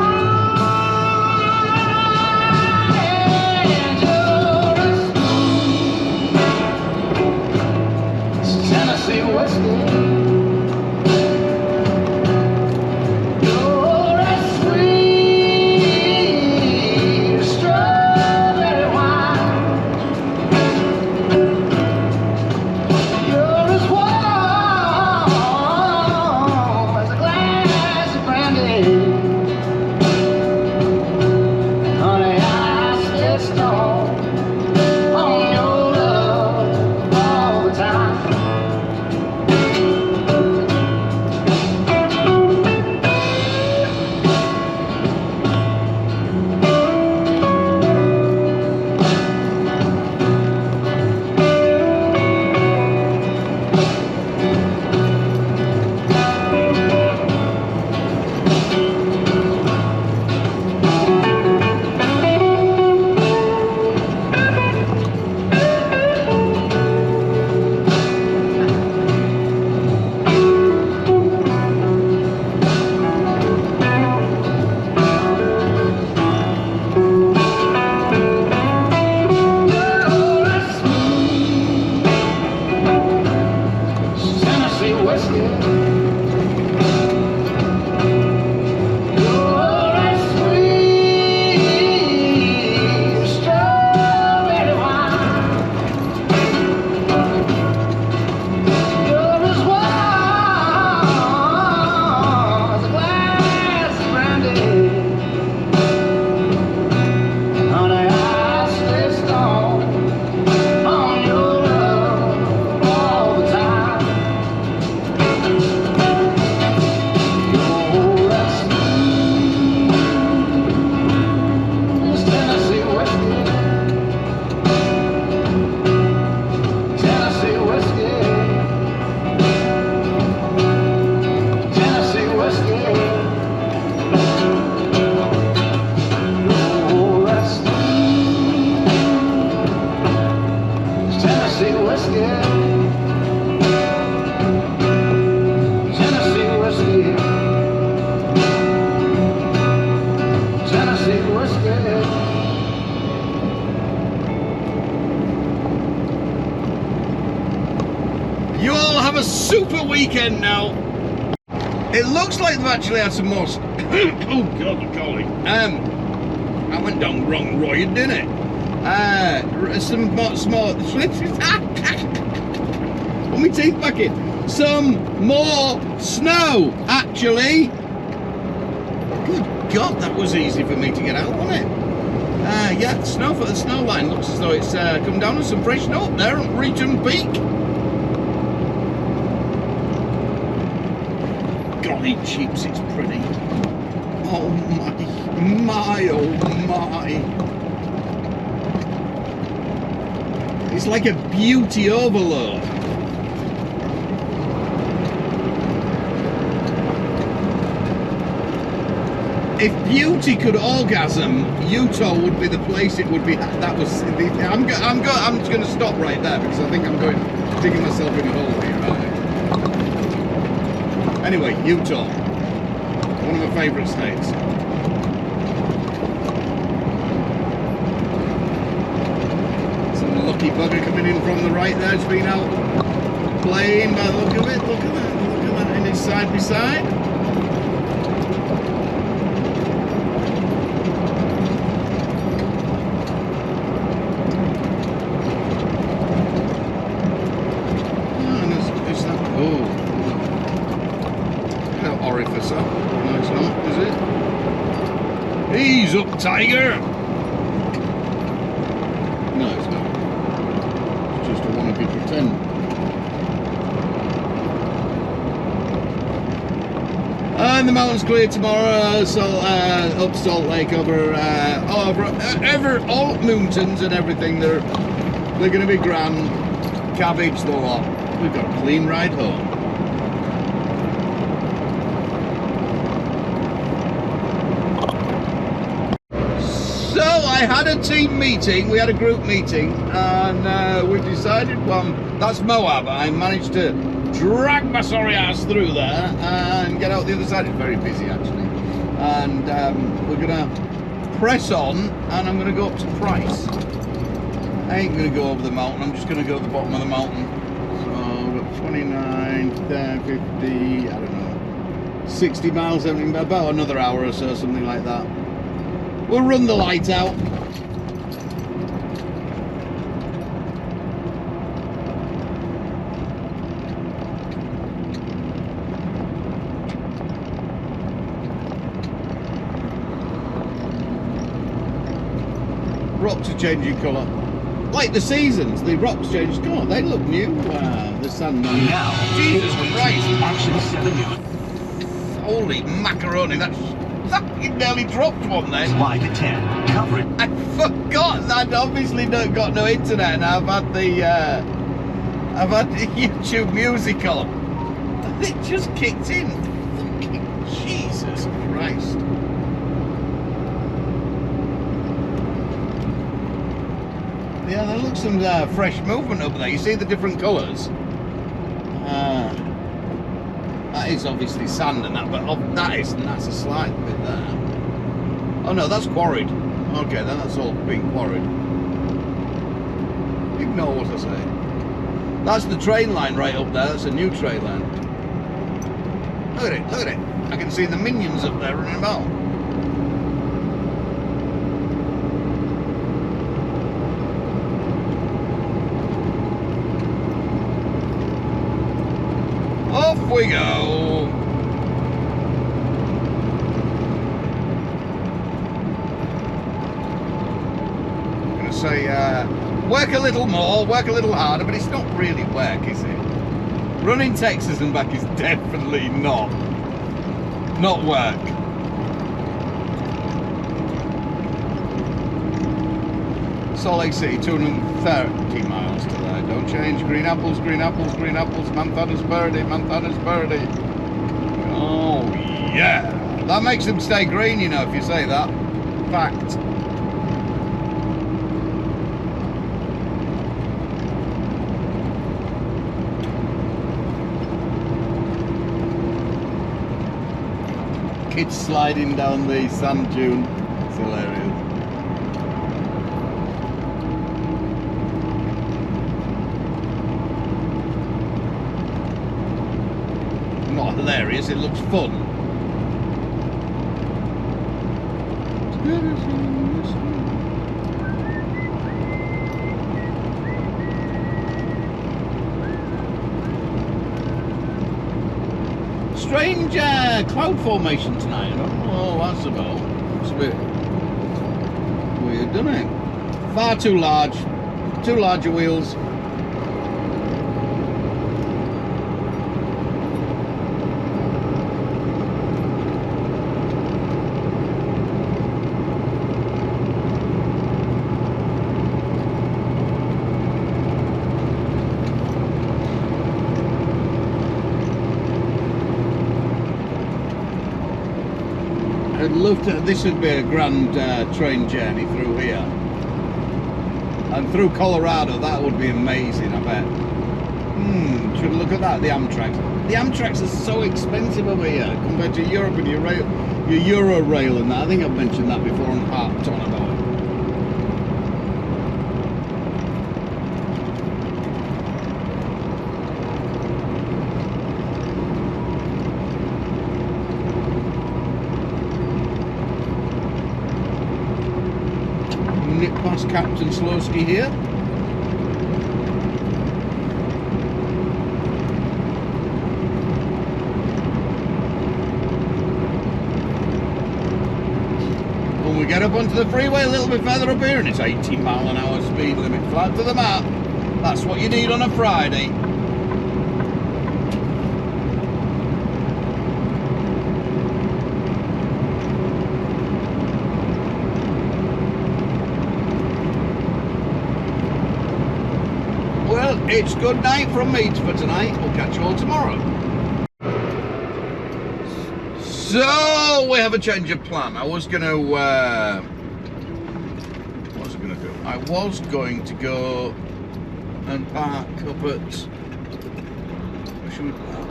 Speaker 1: have a super weekend now. It looks like they've actually had some more. Oh God, the collie. I went down wrong road, didn't it? Some more small. Put my teeth back in. Some more snow, actually. Good God, that was easy for me to get out, wasn't it? Yeah, the snow for the snow line looks as though it's come down with some fresh snow up there on Region Peak. Golly cheeps, it's pretty. Oh my, oh my. It's like a beauty overload. If beauty could orgasm, Utah would be the place it would be. That was. I'm just going to stop right there because I think I'm digging myself in a hole here. Right? Anyway, Utah, one of my favourite states. Some lucky bugger coming in from the right there. It's been out playing by the look of it. Look at that. Look at that in his side by side. He's up, Tiger! No, it's not. It's just a wannabe pretend. And the mountain's clear tomorrow, so up Salt Lake over all mountains and everything. They're going to be grand. Cabbage, the lot. We've got a clean ride home. I had a team meeting, we had a group meeting, and we decided, well, that's Moab. I managed to drag my sorry ass through there and get out the other side. It's very busy actually. And we're gonna press on, and I'm gonna go up to Price. I ain't gonna go over the mountain, I'm just gonna go to the bottom of the mountain. So we've got 29, 50, I don't know, 60 miles, about another hour or so, something like that. We'll run the light out. Rocks are changing colour. Like the seasons, the rocks change colour. They look new. The sun.
Speaker 4: Now,
Speaker 1: Jesus Christ.
Speaker 4: Action 7.
Speaker 1: Holy macaroni, that nearly dropped one then.
Speaker 4: 5 to 10. Cover it.
Speaker 1: I forgot that I'd obviously got no internet, and I've had the YouTube music on. And it just kicked in. Fucking Jesus Christ. Yeah, there looks some fresh movement up there. You see the different colours? That is obviously sand and that, but that's a slight bit there. Oh no, that's quarried. Okay, then that's all being quarried. Ignore what I say. That's the train line right up there. That's a new train line. Look at it, look at it. I can see the minions up there running about. Off we go. I'm going to say work a little more, work a little harder, but it's not really work, is it? Running Texas and back is definitely not work. Salt Lake City, 230 miles to there. Don't change. Green apples, green apples, green apples. Manthana's birdie, Manthana's birdie. Oh, yeah. That makes them stay green, you know, if you say that. Fact. Kids sliding down the sand dune. It's hilarious. Well, there he is. It looks fun. Strange cloud formation tonight. I don't know what that's about. It's a bit weird, doesn't it? Far too large. Too large wheels. I'd love to. This would be a grand train journey through here, and through Colorado. That would be amazing. I bet. Should look at that. The Amtrak. The Amtraks are so expensive over here compared to Europe and your rail, your Euro rail and that. I think I've mentioned that before and harped on about it. Nip past Captain Slowski here. When we get up onto the freeway a little bit further up here, and it's 80-mile-an-hour speed limit, flat to the map. That's what you need on a Friday. Well, it's good night from me for tonight. We'll catch you all tomorrow. So we have a change of plan. I was going to go and park up at, where should we park?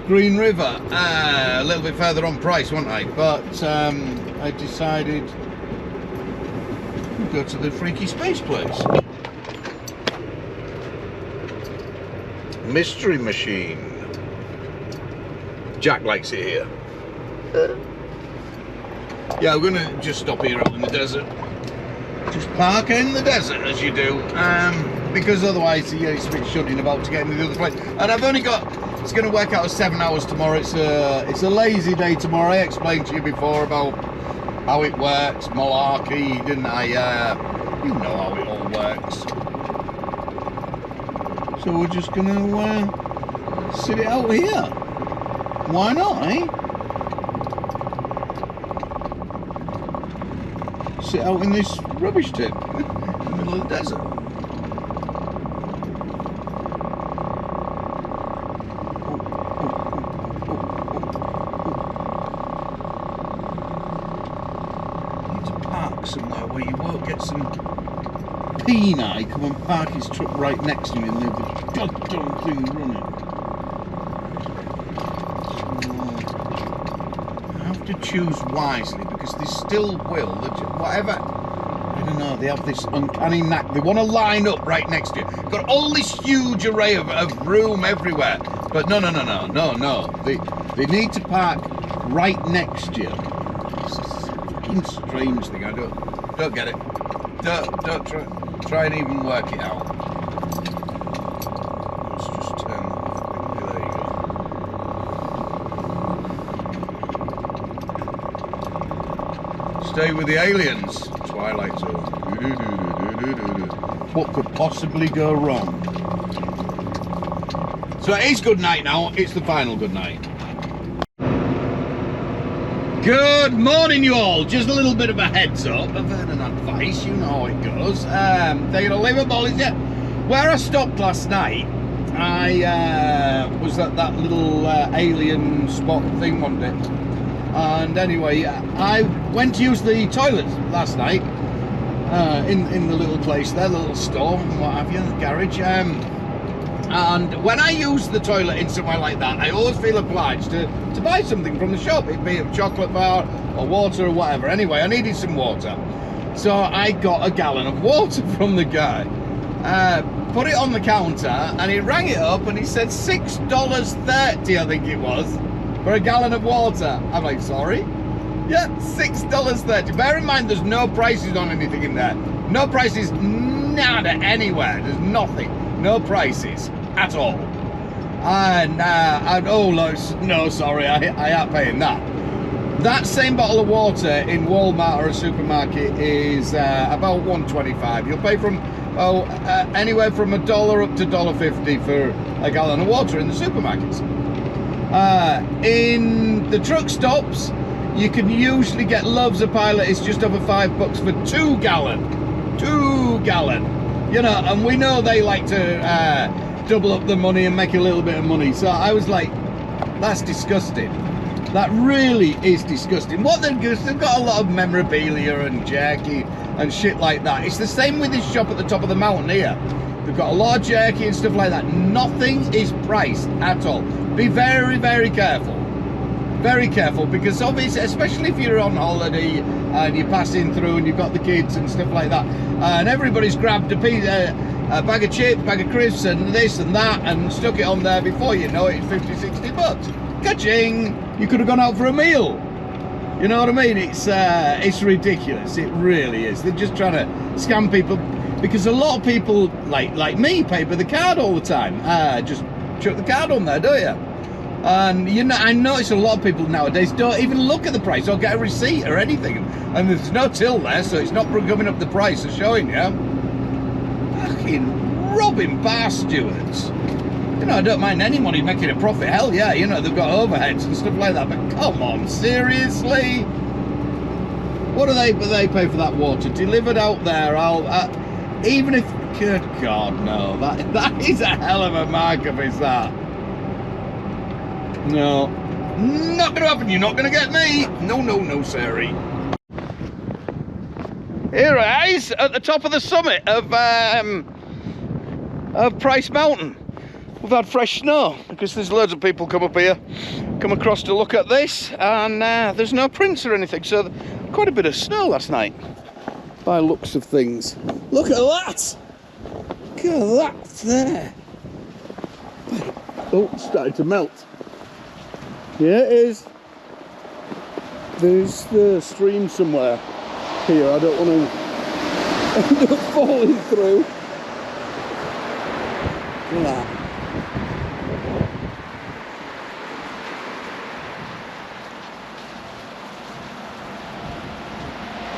Speaker 1: Green River, a little bit further on price, wasn't I? But I decided to go to the Freaky Space place. Mystery Machine. Jack likes it here. Yeah, we're gonna just stop here out in the desert. Just park in the desert as you do, because otherwise, yeah, it's a bit shudding about to get into the other place. And I've only got. It's going to work out as 7 hours tomorrow. It's a lazy day tomorrow. I explained to you before about how it works, malarkey, didn't I? You know how it all works. So we're just going to sit it out here. Why not, eh? Sit out in this rubbish tip in the middle of the desert. Need to park somewhere where you won't get some peni come and park his truck right next to me and leave the goddamn thing running. To choose wisely, because they still will, whatever, I don't know, they have this uncanny knack, they want to line up right next to you, got all this huge array of room everywhere, but no, they need to park right next to you. It's a fucking strange thing. I don't get it. Don't try and even work it out. Let's just turn that off. There you go. Stay with the aliens. Twilight Zone. What could possibly go wrong? So it is good night now. It's the final good night. Good morning, you all. Just a little bit of a heads up, a bit of an advice. You know how it goes. They're gonna leave a ball. Where I stopped last night, I was at that little alien spot thing one day. And anyway, I went to use the toilet last night in the little place there, the little store and what have you, the garage. And when I use the toilet in somewhere like that, I always feel obliged to buy something from the shop, it be a chocolate bar or water or whatever. Anyway, I needed some water. So I got a gallon of water from the guy. put it on the counter, and he rang it up and he said $6.30, I think it was, for a gallon of water. I'm like, sorry? Yeah, $6.30. Bear in mind, there's no prices on anything in there. No prices, nada, anywhere. There's nothing. No prices at all. And oh no, sorry, I ain't paying that. That same bottle of water in Walmart or a supermarket is about $1.25. You'll pay from anywhere from $1 up to $1.50 for a gallon of water in the supermarkets. In the truck stops, you can usually get loaves of pilot. It's just over $5 for 2 gallon. 2 gallon. You know, and we know they like to double up the money and make a little bit of money. So I was like, that's disgusting. That really is disgusting. What they've got a lot of memorabilia and jerky and shit like that. It's the same with this shop at the top of the mountain here. They've got a lot of jerky and stuff like that. Nothing is priced at all. Be very, very careful. Very careful, because obviously, especially if you're on holiday and you're passing through and you've got the kids and stuff like that, and everybody's grabbed a bag of chips, bag of crisps and this and that and stuck it on there, before you know it, it's 50, 60 bucks. Ka-ching! You could have gone out for a meal. You know what I mean? It's ridiculous. It really is. They're just trying to scam people, because a lot of people like me pay with the card all the time. Just chuck the card on there, don't you? And you know, I notice a lot of people nowadays don't even look at the price or get a receipt or anything, and there's no till there, so it's not coming up the price or showing you. Fucking robbing bar stewards. You know, I don't mind anybody making a profit. Hell yeah, you know, they've got overheads and stuff like that, but come on, seriously? What do they pay for that water delivered out there? Even if, good God, no, that is a hell of a markup, is that? No, not gonna happen. You're not gonna get me. No, no, no, sorry. Here it is at the top of the summit of Price Mountain. We've had fresh snow, because there's loads of people come up here, come across to look at this, and there's no prints or anything, so quite a bit of snow last night, by looks of things. Look at that! Look at that there! Oh, it's starting to melt. Yeah, it is. There's the stream somewhere here. I don't want to end up falling through. Look at that.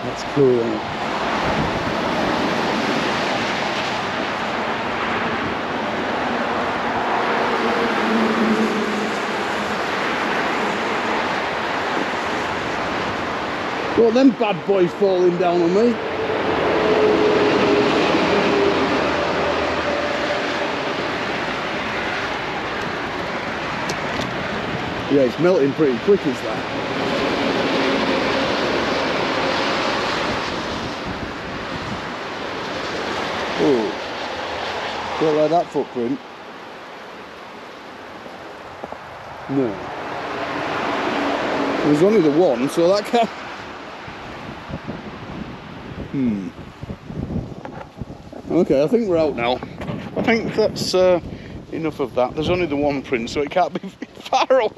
Speaker 1: That's cool, isn't it? Well, them bad boys falling down on me. Yeah, it's melting pretty quick, is that? Oh, don't like that footprint. No. There's only the one, so that can't... Okay, I think we're out now. I think that's enough of that. There's only the one print, so it can't be far away.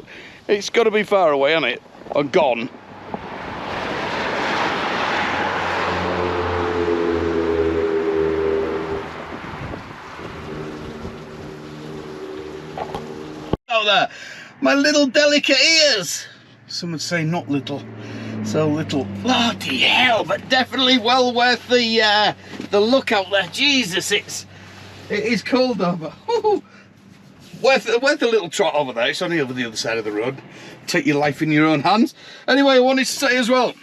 Speaker 1: It's got to be far away, hasn't it? Or gone. Out there, my little delicate ears. Some would say not little. So little. Bloody hell, but definitely well worth the look out there. Jesus, it is cold though, but worth a little trot over there. It's only over the other side of the road. Take your life in your own hands. Anyway, I wanted to say as well,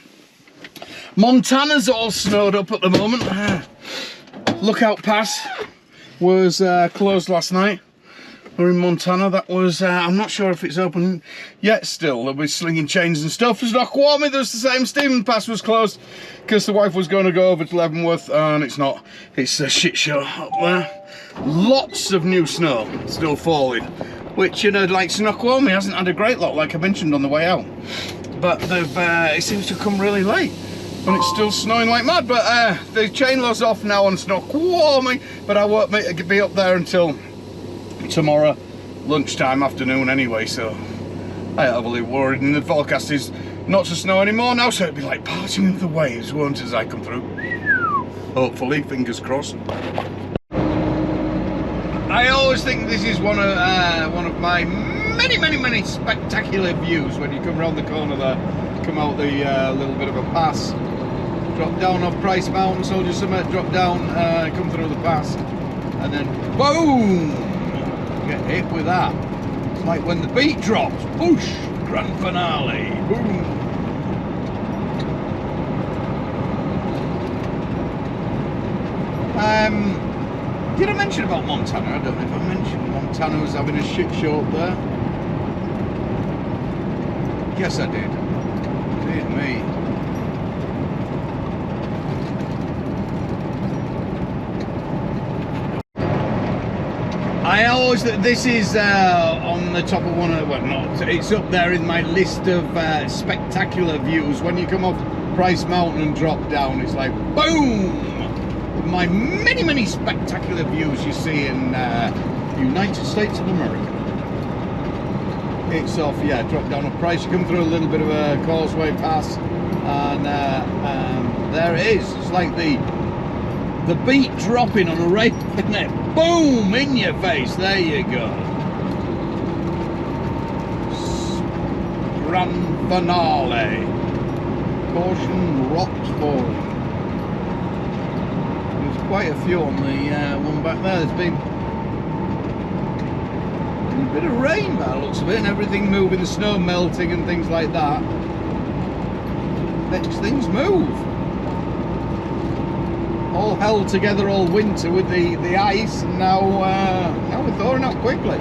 Speaker 1: Montana's all snowed up at the moment. Lookout Pass was closed last night. We're in Montana. That was, I'm not sure if it's open yet still. They'll be slinging chains and stuff. It's not warming. There's the same. Stephen Pass was closed because the wife was going to go over to Leavenworth, and it's not. It's a shit show up there. Lots of new snow still falling, which, you know, like Snoqualmie hasn't had a great lot, like I mentioned on the way out. But they've, it seems to come really late. And it's still snowing like mad, but the chain law's off now on snow warming, but I won't be up there until tomorrow lunchtime, afternoon anyway, so I ain't overly worried. And the forecast is not to snow anymore now, so it'll be like parting of the waves, won't it, as I come through? Hopefully, fingers crossed. I always think this is one of my many spectacular views when you come around the corner there, come out the little bit of a pass, drop down off Price Mountain, Soldier Summit, drop down, come through the pass, and then boom, get hit with that. It's like when the beat drops, whoosh, grand finale, boom. Did I mention about Montana? I don't know if I mentioned Montana was having a shit show up there. Yes, I did. Dear me. I always, this is on the top of one of, well, not, it's up there in my list of spectacular views. When you come off Price Mountain and drop down, it's like boom! My many spectacular views you see in United States of America. It's off, yeah, drop down a Price, you come through a little bit of a causeway pass, and there it is. It's like the beat dropping on a rail, isn't it? Boom, in your face, there you go. Grand finale. Caution, rocks falling. Quite a few on the one back there. There's been a bit of rain by the looks of it, and everything moving, the snow melting and things like that makes things move. All held together all winter with the ice, and now we're thawing out quickly.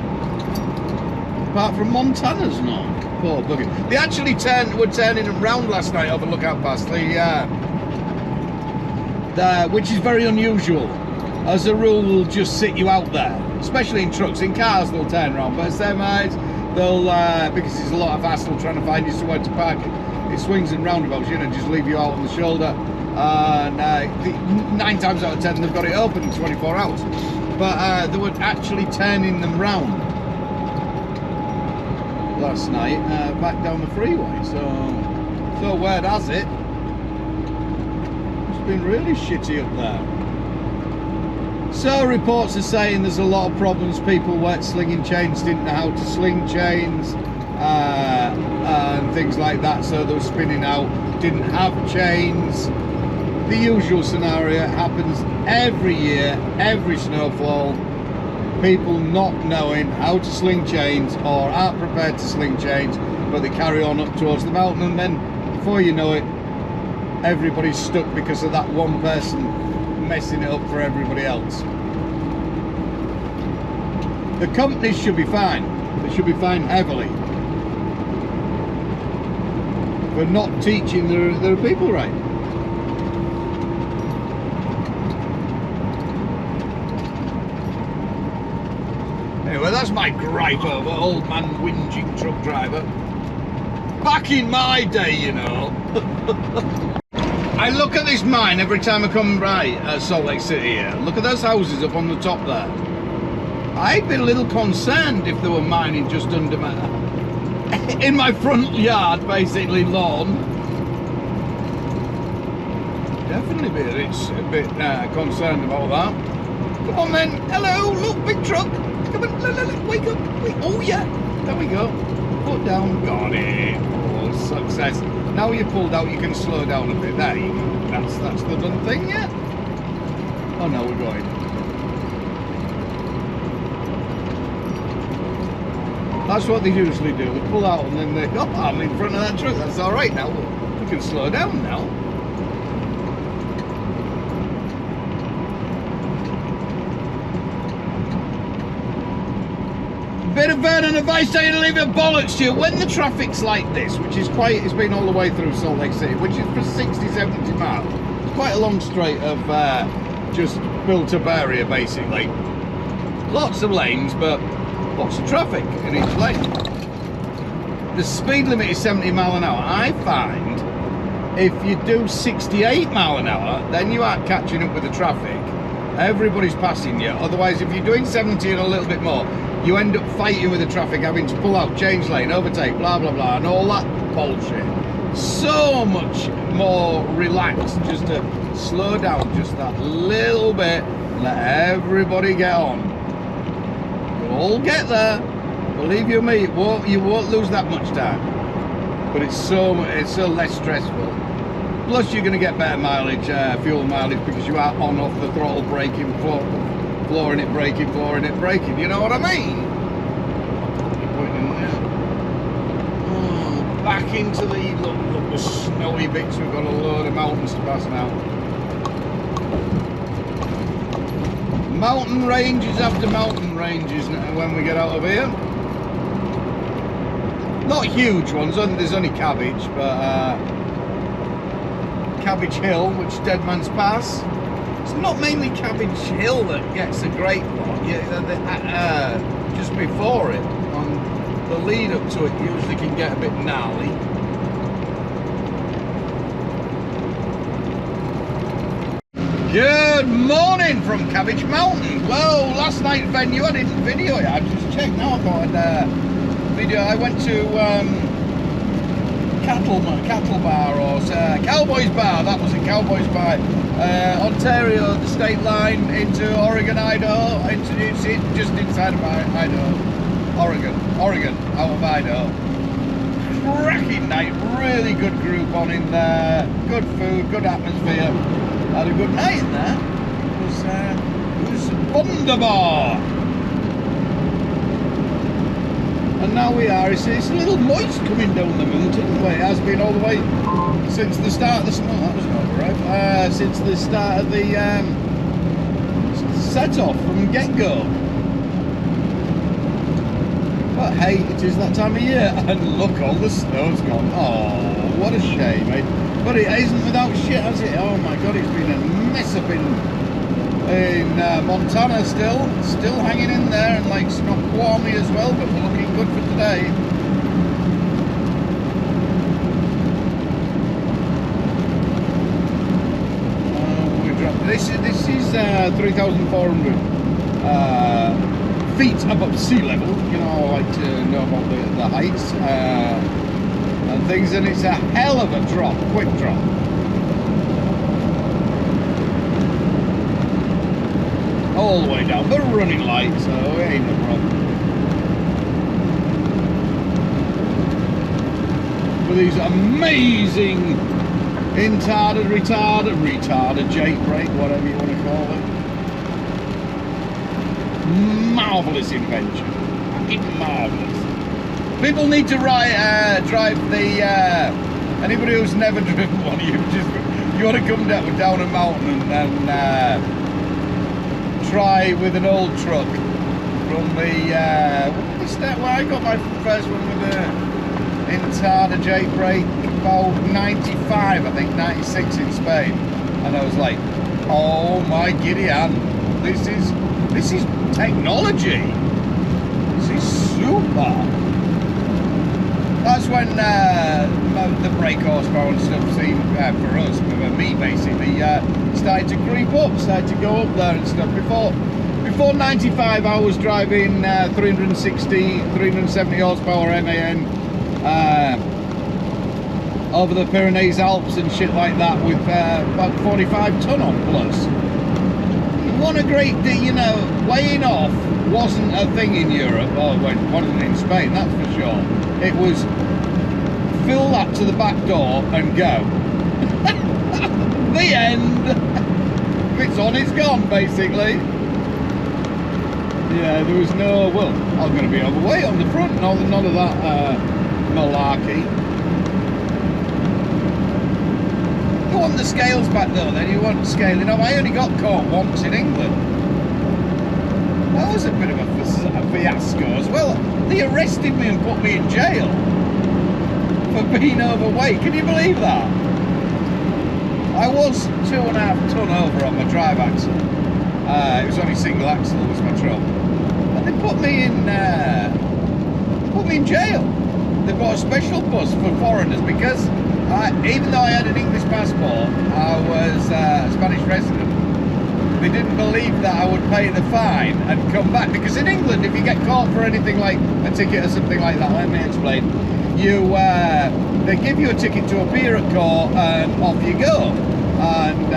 Speaker 1: Apart from Montana's not. Poor bugger. They actually were turning around last night over Lookout Pass. Which is very unusual. As a rule, they'll just sit you out there, especially in trucks. In cars, they'll turn around, but semis, they'll because there's a lot of hassle trying to find you somewhere to park. It swings and roundabouts, you know, just leave you out on the shoulder. And 9 times out of 10, they've got it open 24 hours. But they were actually turning them round last night, back down the freeway. So word has it, been really shitty up there. So reports are saying there's a lot of problems. People weren't slinging chains, didn't know how to sling chains, and things like that, so they were spinning out, didn't have chains. The usual scenario happens every year, every snowfall. People not knowing how to sling chains or aren't prepared to sling chains, but they carry on up towards the mountain, and then before you know it, everybody's stuck because of that one person messing it up for everybody else. The companies should be fined. They should be fined heavily for not teaching their people right. Anyway, that's my gripe over old man whinging truck driver. Back in my day, you know. I look at this mine every time I come by at Salt Lake City here. Look at those houses up on the top there. I'd be a little concerned if they were mining just under my, in my front yard, basically lawn. Definitely be a bit concerned about that. Come on then, hello, look, big truck. Come on, wake up, wait. Oh yeah, there we go. Put down, got it. Oh, success. Now you pulled out, you can slow down a bit. There you go. That's the done thing, yeah? Oh no, we're going. That's what they usually do. They pull out and then they go, oh, I'm in front of that truck. That's all right now. We can slow down now. Bit of Vernon advice to you to leave your bollocks to you. When the traffic's like this, which is quite, it's been all the way through Salt Lake City, which is for 60, 70 miles. It's quite a long straight of just built-up area, basically. Lots of lanes, but lots of traffic in each lane. The speed limit is 70 miles an hour. I find if you do 68 mile an hour, then you aren't catching up with the traffic. Everybody's passing you. Otherwise, if you're doing 70 and a little bit more, you end up fighting with the traffic, having to pull out, change lane, overtake, blah, blah, blah, and all that bullshit. So much more relaxed just to slow down just that little bit, let everybody get on. You'll all get there. Believe you me, you won't lose that much time. But it's so less stressful. Plus you're going to get better mileage, fuel mileage, because you are on off the throttle, braking, flooring it, braking, flooring it, braking. You know what I mean? Oh, back into the snowy bits. We've got a load of mountains to pass now. Mountain ranges after mountain ranges when we get out of here. Not huge ones, there's only Cabbage, but Cabbage Hill, which is Dead Man's Pass. It's not mainly Cabbage Hill that gets a great one. Just before it, on the lead up to it, usually can get a bit gnarly. Good morning from Cabbage Mountain. Well, last night venue, I didn't video it. I just checked now. I thought I'd video. I went to Cattle Bar or Cowboys Bar. That was a Cowboys Bar. Ontario, the state line into Oregon, Idaho. Introduced it just inside of Idaho. Oregon, out of Idaho. Cracking night. Really good group on in there. Good food, good atmosphere. Had a good night in there. It was wonderbar. And now we are, it's a little moist coming down the mountain, where it has been all the way since the start of the snow. That was not right. Since the start of the set off from get-go. But hey, it is that time of year, and look, all the snow's gone. Oh, what a shame, eh? But it isn't without shit, has it? Oh my god, it's been a mess up in Montana still hanging in there, and like Snoqualmie as well, but we're looking good for today. We dropped this is 3,400 feet above sea level. You know, I like to know about the heights and things, and it's a hell of a drop, quick drop. All the way down, but running light, so it ain't no problem. With these amazing retarded Jake brake, whatever you want to call it. Marvellous invention. Fucking marvellous. People need to drive the, anybody who's never driven one, you want to come down a mountain and try with an old truck from the where I got my first one with the Inconsiderate Jake brake about 95, I think 96 in Spain, and I was like, oh my giddy aunt, this is technology, this is super. That's when the brake horsepower and stuff seemed, for us, for me basically, started to creep up, started to go up there and stuff. Before 95, I was driving 360, 370 horsepower MAN over the Pyrenees Alps and shit like that with about 45 ton on plus. What a great day, you know, weighing off wasn't a thing in Europe, or wasn't in Spain, that's for sure. It was fill that to the back door and go. The end. If it's on, it's gone, basically. Yeah, there was no, well, I was going to be overweight on the front and all, none of that malarkey. You want the scales back though, then you want scaling up. I only got caught once in England. That was a bit of a fiasco as well. They arrested me and put me in jail for being overweight. Can you believe that? I was 2.5 ton over on my drive axle. It was only single axle was my trouble. And they put me in jail. They brought a special bus for foreigners because even though I had an English passport, I was a Spanish resident. They didn't believe that I would pay the fine and come back, because in England, if you get caught for anything like a ticket or something like that, let me explain, they give you a ticket to appear at court and off you go. And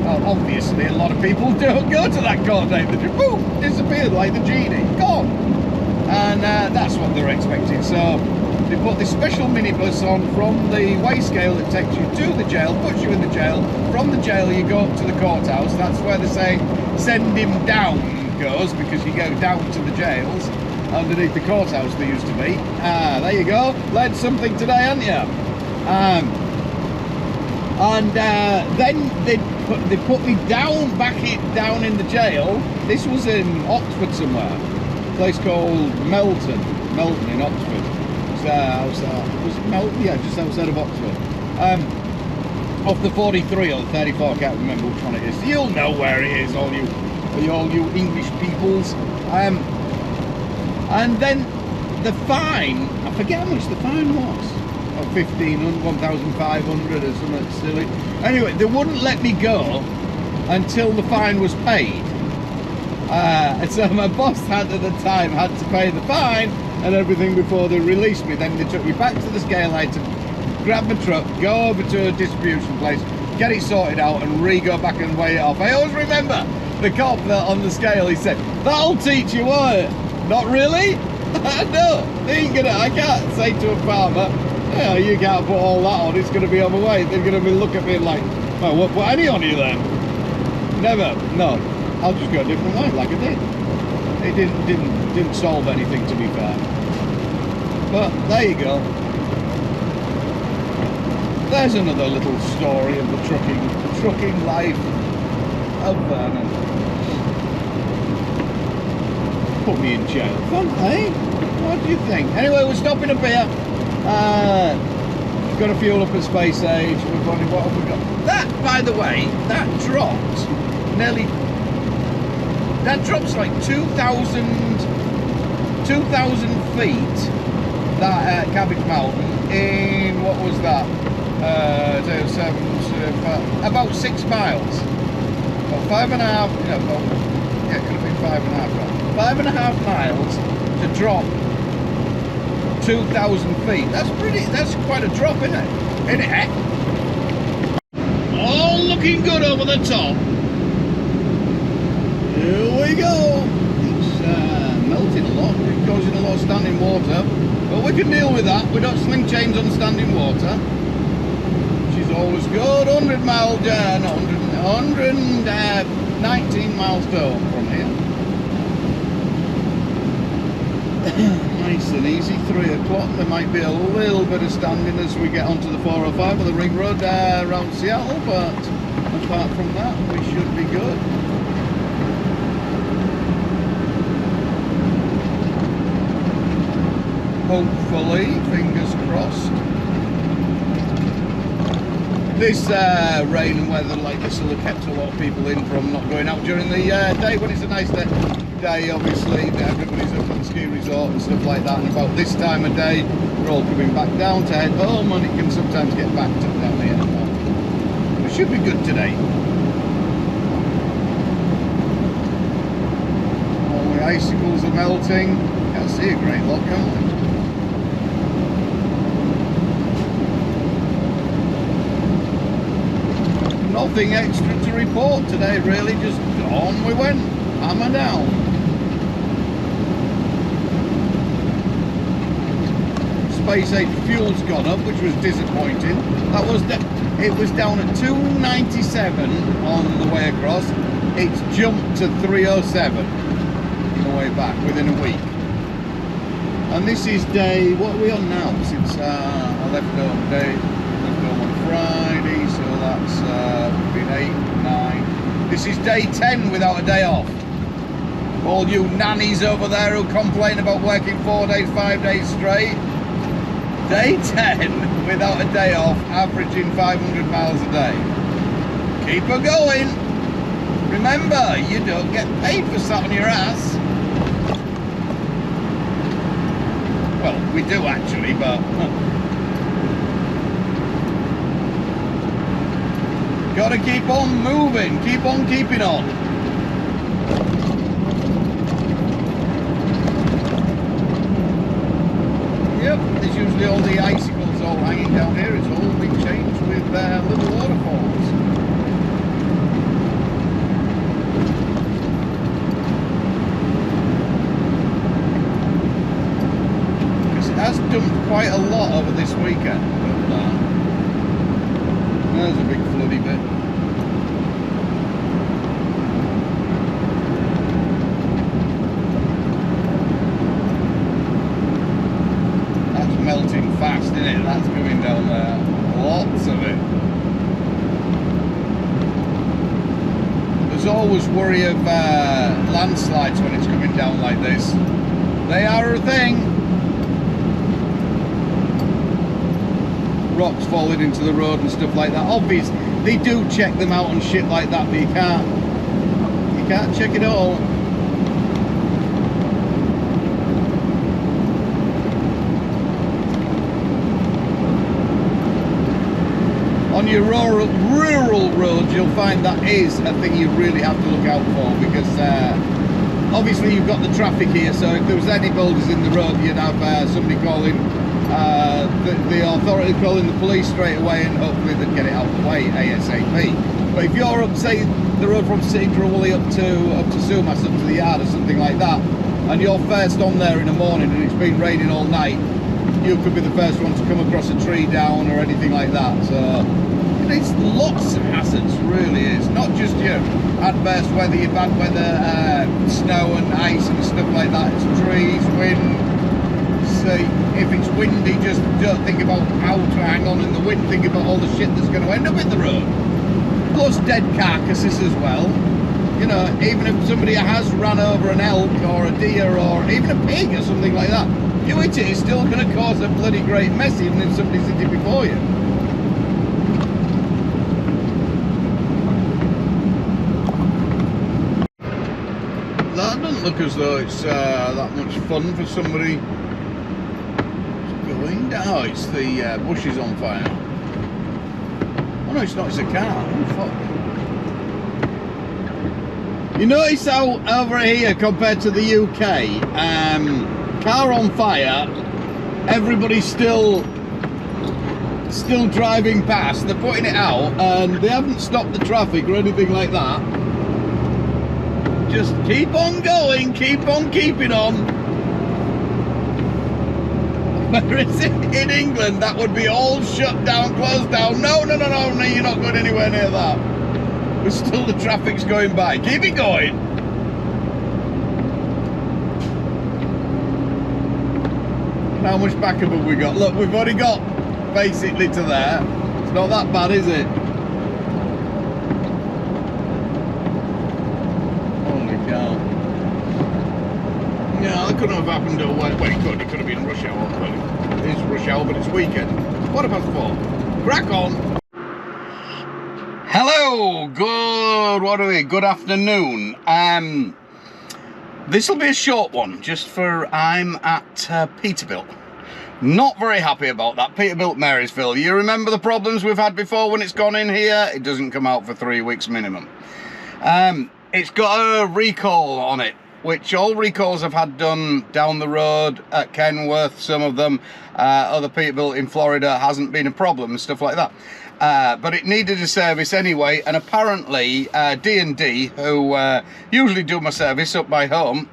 Speaker 1: well, obviously a lot of people don't go to that court date. They just boom, disappeared like the genie, gone. And that's what they're expecting. So they put this special minibus on from the weigh scale that takes you to the jail, puts you in the jail. From the jail you go up to the courthouse. That's where they say send him down goes, because you go down to the jails underneath the courthouse they used to be. There you go, learned something today, haven't you? Then they put me down, down in the jail. This was in Oxford somewhere, a place called Melton in Oxford. Was it Melton? Yeah, just outside of Oxford. Off the 43 or the 34, I can't remember which one it is. You'll know where it is, all you English peoples. And then the fine, I forget how much the fine was. 1,500, 1,500 or something silly. Anyway, they wouldn't let me go until the fine was paid. And so my boss at the time had to pay the fine and everything before they released me. Then they took me back to the scale. I had to grab my truck, go over to a distribution place, get it sorted out and go back and weigh it off. I always remember the cop on the scale, he said, "That'll teach you, won't it?" Not really? No, I can't say to a farmer, "Yeah, you can't put all that on, it's going to be overweight." They're going to be looking at me like, "Well, what put any on you then?" Never, no. I'll just go a different way, like I did. It didn't solve anything, to be fair. But there you go. There's another little story of the trucking life of Vernon. Put me in jail. Fun, eh? What do you think? Anyway, we're stopping up here. Got to fuel up at Space Age. What have we got? That, by the way, that drops like 2,000 feet, that Cabbage Mountain, in, what was that? About 6 miles. About 5.5, it could have been 5.5. 5.5 miles to drop 2,000 feet. That's quite a drop, isn't it? All looking good over the top. Here we go. It's melting a lot. It goes in a lot of standing water. But we can deal with that. We don't sling chains on standing water. Which is always good. 100 miles, 119 miles down from here. Nice and easy, 3 o'clock. There might be a little bit of standing as we get onto the 405 or the ring road around Seattle, but apart from that, we should be good. Hopefully, fingers crossed. This rain and weather like this will have kept a lot of people in from not going out during the day when it's a nice day. Obviously, everybody's up at the ski resort and stuff like that, and about this time of day we're all coming back down to head home, and it can sometimes get backed up down here. It should be good today. All the icicles are melting. Can't see a great lot, can we? Nothing extra to report today, really, just on we went, hammer down. Space Age fuel's gone up, which was disappointing. It was down at 297 on the way across. It's jumped to 307 on the way back within a week. And this is day, what are we on now? Since I left home on Friday, so that's been 8, 9. This is day 10 without a day off. All you nannies over there who complain about working 4 days, 5 days straight. Day 10 without a day off, averaging 500 miles a day. Keep her going. Remember, you don't get paid for sat on your ass. Well, we do actually, but Gotta keep on moving, keep on keeping on. Yep, there's usually all the icicles all hanging down here. It's all been changed with little waterfalls. Because it has dumped quite a lot over this weekend. But, there's a big floody bit. That's melting fast, isn't it? That's coming down there. Lots of it. There's always worry of landslides when it's coming down like this. They are a thing. Rocks falling into the road and stuff like that. Obviously, they do check them out and shit like that, but you can't check it all. On your rural roads, you'll find that is a thing you really have to look out for, because obviously you've got the traffic here, so if there was any boulders in the road, you'd have somebody calling the authority, calling the police straight away, and hopefully they'd get it out of the way ASAP. But if you're up, say, the road from Cedar-Woolley up to Sumas, up to the yard or something like that, and you're first on there in the morning and it's been raining all night, you could be the first one to come across a tree down or anything like that. So it's lots of hazards, really is. Not just your adverse weather, your bad weather, snow and ice and stuff like that. It's trees, wind. See, if it's windy, just don't think about how to hang on in the wind. Think about all the shit that's going to end up in the road. Plus dead carcasses as well. You know, even if somebody has run over an elk or a deer or even a pig or something like that, you hit it, it's still going to cause a bloody great mess, even if somebody's hit it before you. That doesn't look as though it's that much fun for somebody going down. Oh, it's the bushes on fire. Oh no, it's not, it's a car. Oh fuck. You notice how over here compared to the UK, car on fire, everybody's still driving past, they're putting it out and they haven't stopped the traffic or anything like that. Just keep on going, keep on keeping on. Whereas in England, that would be all shut down, closed down. No, you're not going anywhere near that. But still the traffic's going by. Keep it going. How much backup have we got? Look, we've already got basically to there. It's not that bad, is it? Holy cow. Yeah, that couldn't have happened at well, it could have been rush hour, but it is rush hour, but it's weekend. What about 4? Crack on! Hello, good afternoon. This will be a short one, just for I'm at Peterbilt. Not very happy about that. Peterbilt Marysville. You remember the problems we've had before when it's gone in here? It doesn't come out for 3 weeks minimum. It's got a recall on it, which all recalls I've had done down the road at Kenworth, some of them, other Peterbilt in Florida, hasn't been a problem and stuff like that. But it needed a service anyway, and apparently D&D, who usually do my service up by home,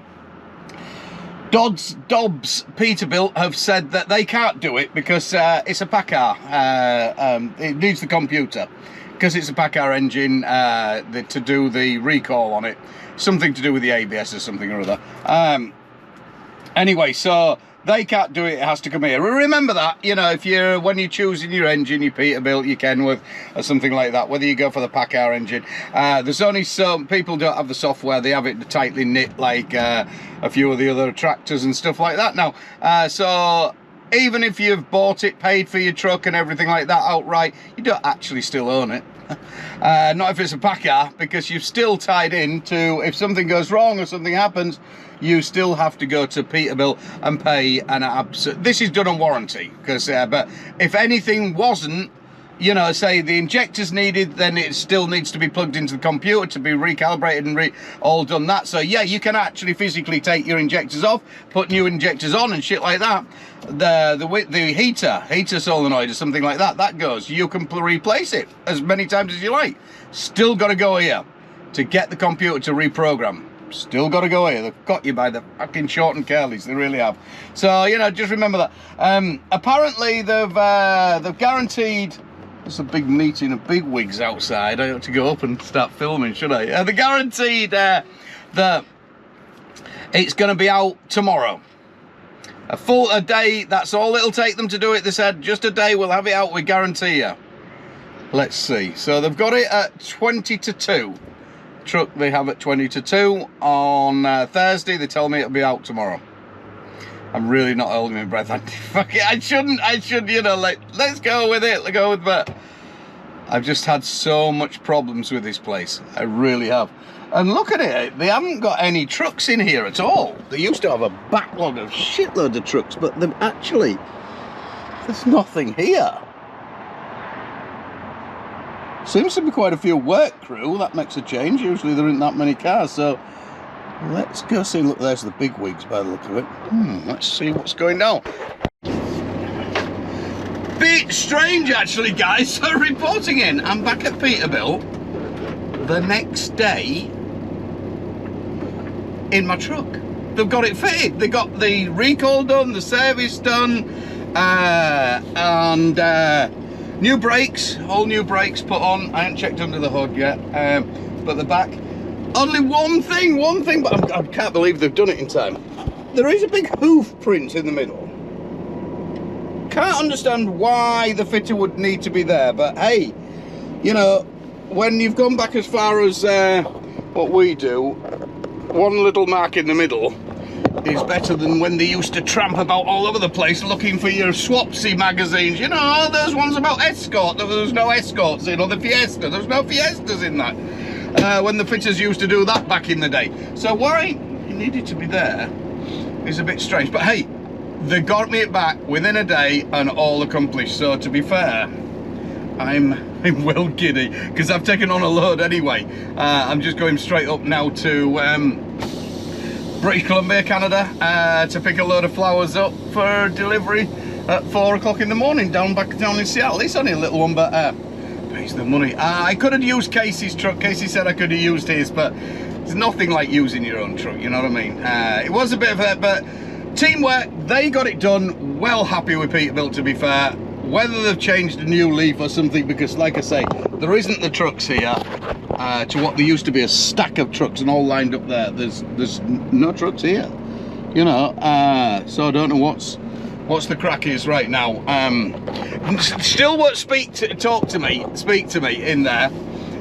Speaker 1: Dobbs Peterbilt, have said that they can't do it because it's a PACCAR. It needs the computer because it's a PACCAR engine to do the recall on it. Something to do with the ABS or something or other. Anyway, so they can't do it, it has to come here. Remember that, you know, when you're choosing your engine, your Peterbilt, your Kenworth, or something like that, whether you go for the PACCAR engine, there's only some people don't have the software, they have it tightly knit like a few of the other tractors and stuff like that now. So even if you've bought it, paid for your truck and everything like that outright, you don't actually still own it. Not if it's a PACCAR, because you've still tied in to, if something goes wrong or something happens, you still have to go to Peterbilt and pay an absolute. This is done on warranty, because but if anything wasn't you know, say the injector's needed, then it still needs to be plugged into the computer to be recalibrated and all done that. So yeah, you can actually physically take your injectors off, put new injectors on and shit like that. The heater solenoid or something like that, that goes. You can replace it as many times as you like. Still got to go here to get the computer to reprogram. Still got to go here. They've got you by the fucking short and curlies. They really have. So, you know, just remember that. Apparently, they've guaranteed. There's a big meeting of bigwigs outside. I ought to go up and start filming, should I? They guaranteed that it's going to be out tomorrow. A day. That's all it'll take them to do it. They said just a day. We'll have it out. We guarantee you. Let's see. So they've got it at 20 to 2. Truck they have at 20 to 2 on Thursday. They tell me it'll be out tomorrow. I'm really not holding my breath. I should, you know, like, let's go with it. Let's go with that. I've just had so much problems with this place. I really have. And look at it. They haven't got any trucks in here at all. They used to have a backlog of shitload of trucks, but they've actually, there's nothing here. Seems to be quite a few work crew. That makes a change. Usually there aren't that many cars. So let's go see. Look, there's the big wigs by the look of it. Let's see what's going down. Bit strange actually, guys. So reporting in, I'm back at Peterbilt the next day in my truck. They've got it fitted. They got the recall done, the service done, and new brakes, all new brakes put on. I haven't checked under the hood yet, but the back. Only one thing, but I can't believe they've done it in time. There is a big hoof print in the middle. Can't understand why the fitter would need to be there, but hey, you know, when you've gone back as far as what we do, one little mark in the middle is better than when they used to tramp about all over the place looking for your Swapsy magazines. You know, those ones about Escort. There was no Escorts in, or the Fiesta. There was no Fiestas in that. When the fitters used to do that back in the day. So why you needed to be there is a bit strange. But hey, they got me it back within a day and all accomplished. So to be fair, I'm well giddy because I've taken on a load anyway. I'm just going straight up now to British Columbia, Canada, to pick a load of flowers up for delivery at 4 o'clock in the morning back down in Seattle. It's only a little one, but pays the money. I could have used Casey's truck. Casey said I could have used his, but it's nothing like using your own truck, you know what I mean? It was a bit of a, but teamwork, they got it done. Well happy with Peterbilt, to be fair. Whether they've changed a new leaf or something, because like I say, there isn't the trucks here to what there used to be, a stack of trucks and all lined up there. There's no trucks here, you know. So I don't know what's the crack is right now. Still won't speak to me in there.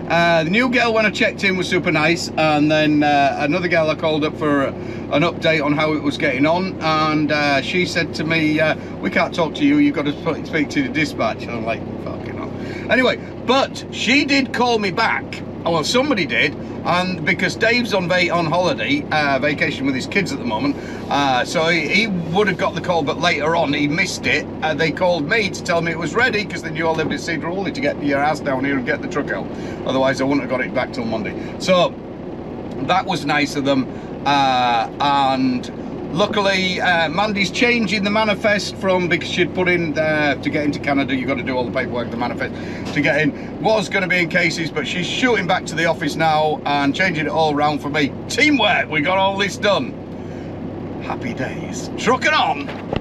Speaker 1: The new girl when I checked in was super nice, and then another girl I called up for an update on how it was getting on, and she said to me, we can't talk to you, you've got to speak to the dispatch. And I'm like, fucking hell. Anyway, but she did call me back. Oh, well, somebody did, and because Dave's on holiday, vacation with his kids at the moment, so he would have got the call, but later on he missed it. They called me to tell me it was ready because they knew I lived in Cedar Hawley to get your ass down here and get the truck out. Otherwise, I wouldn't have got it back till Monday. So that was nice of them, and luckily, Mandy's changing the manifest from, because she'd put in to get into Canada, you've got to do all the paperwork, the manifest to get in, was going to be in Casey's, but she's shooting back to the office now and changing it all around for me. Teamwork, we got all this done. Happy days. Trucking on.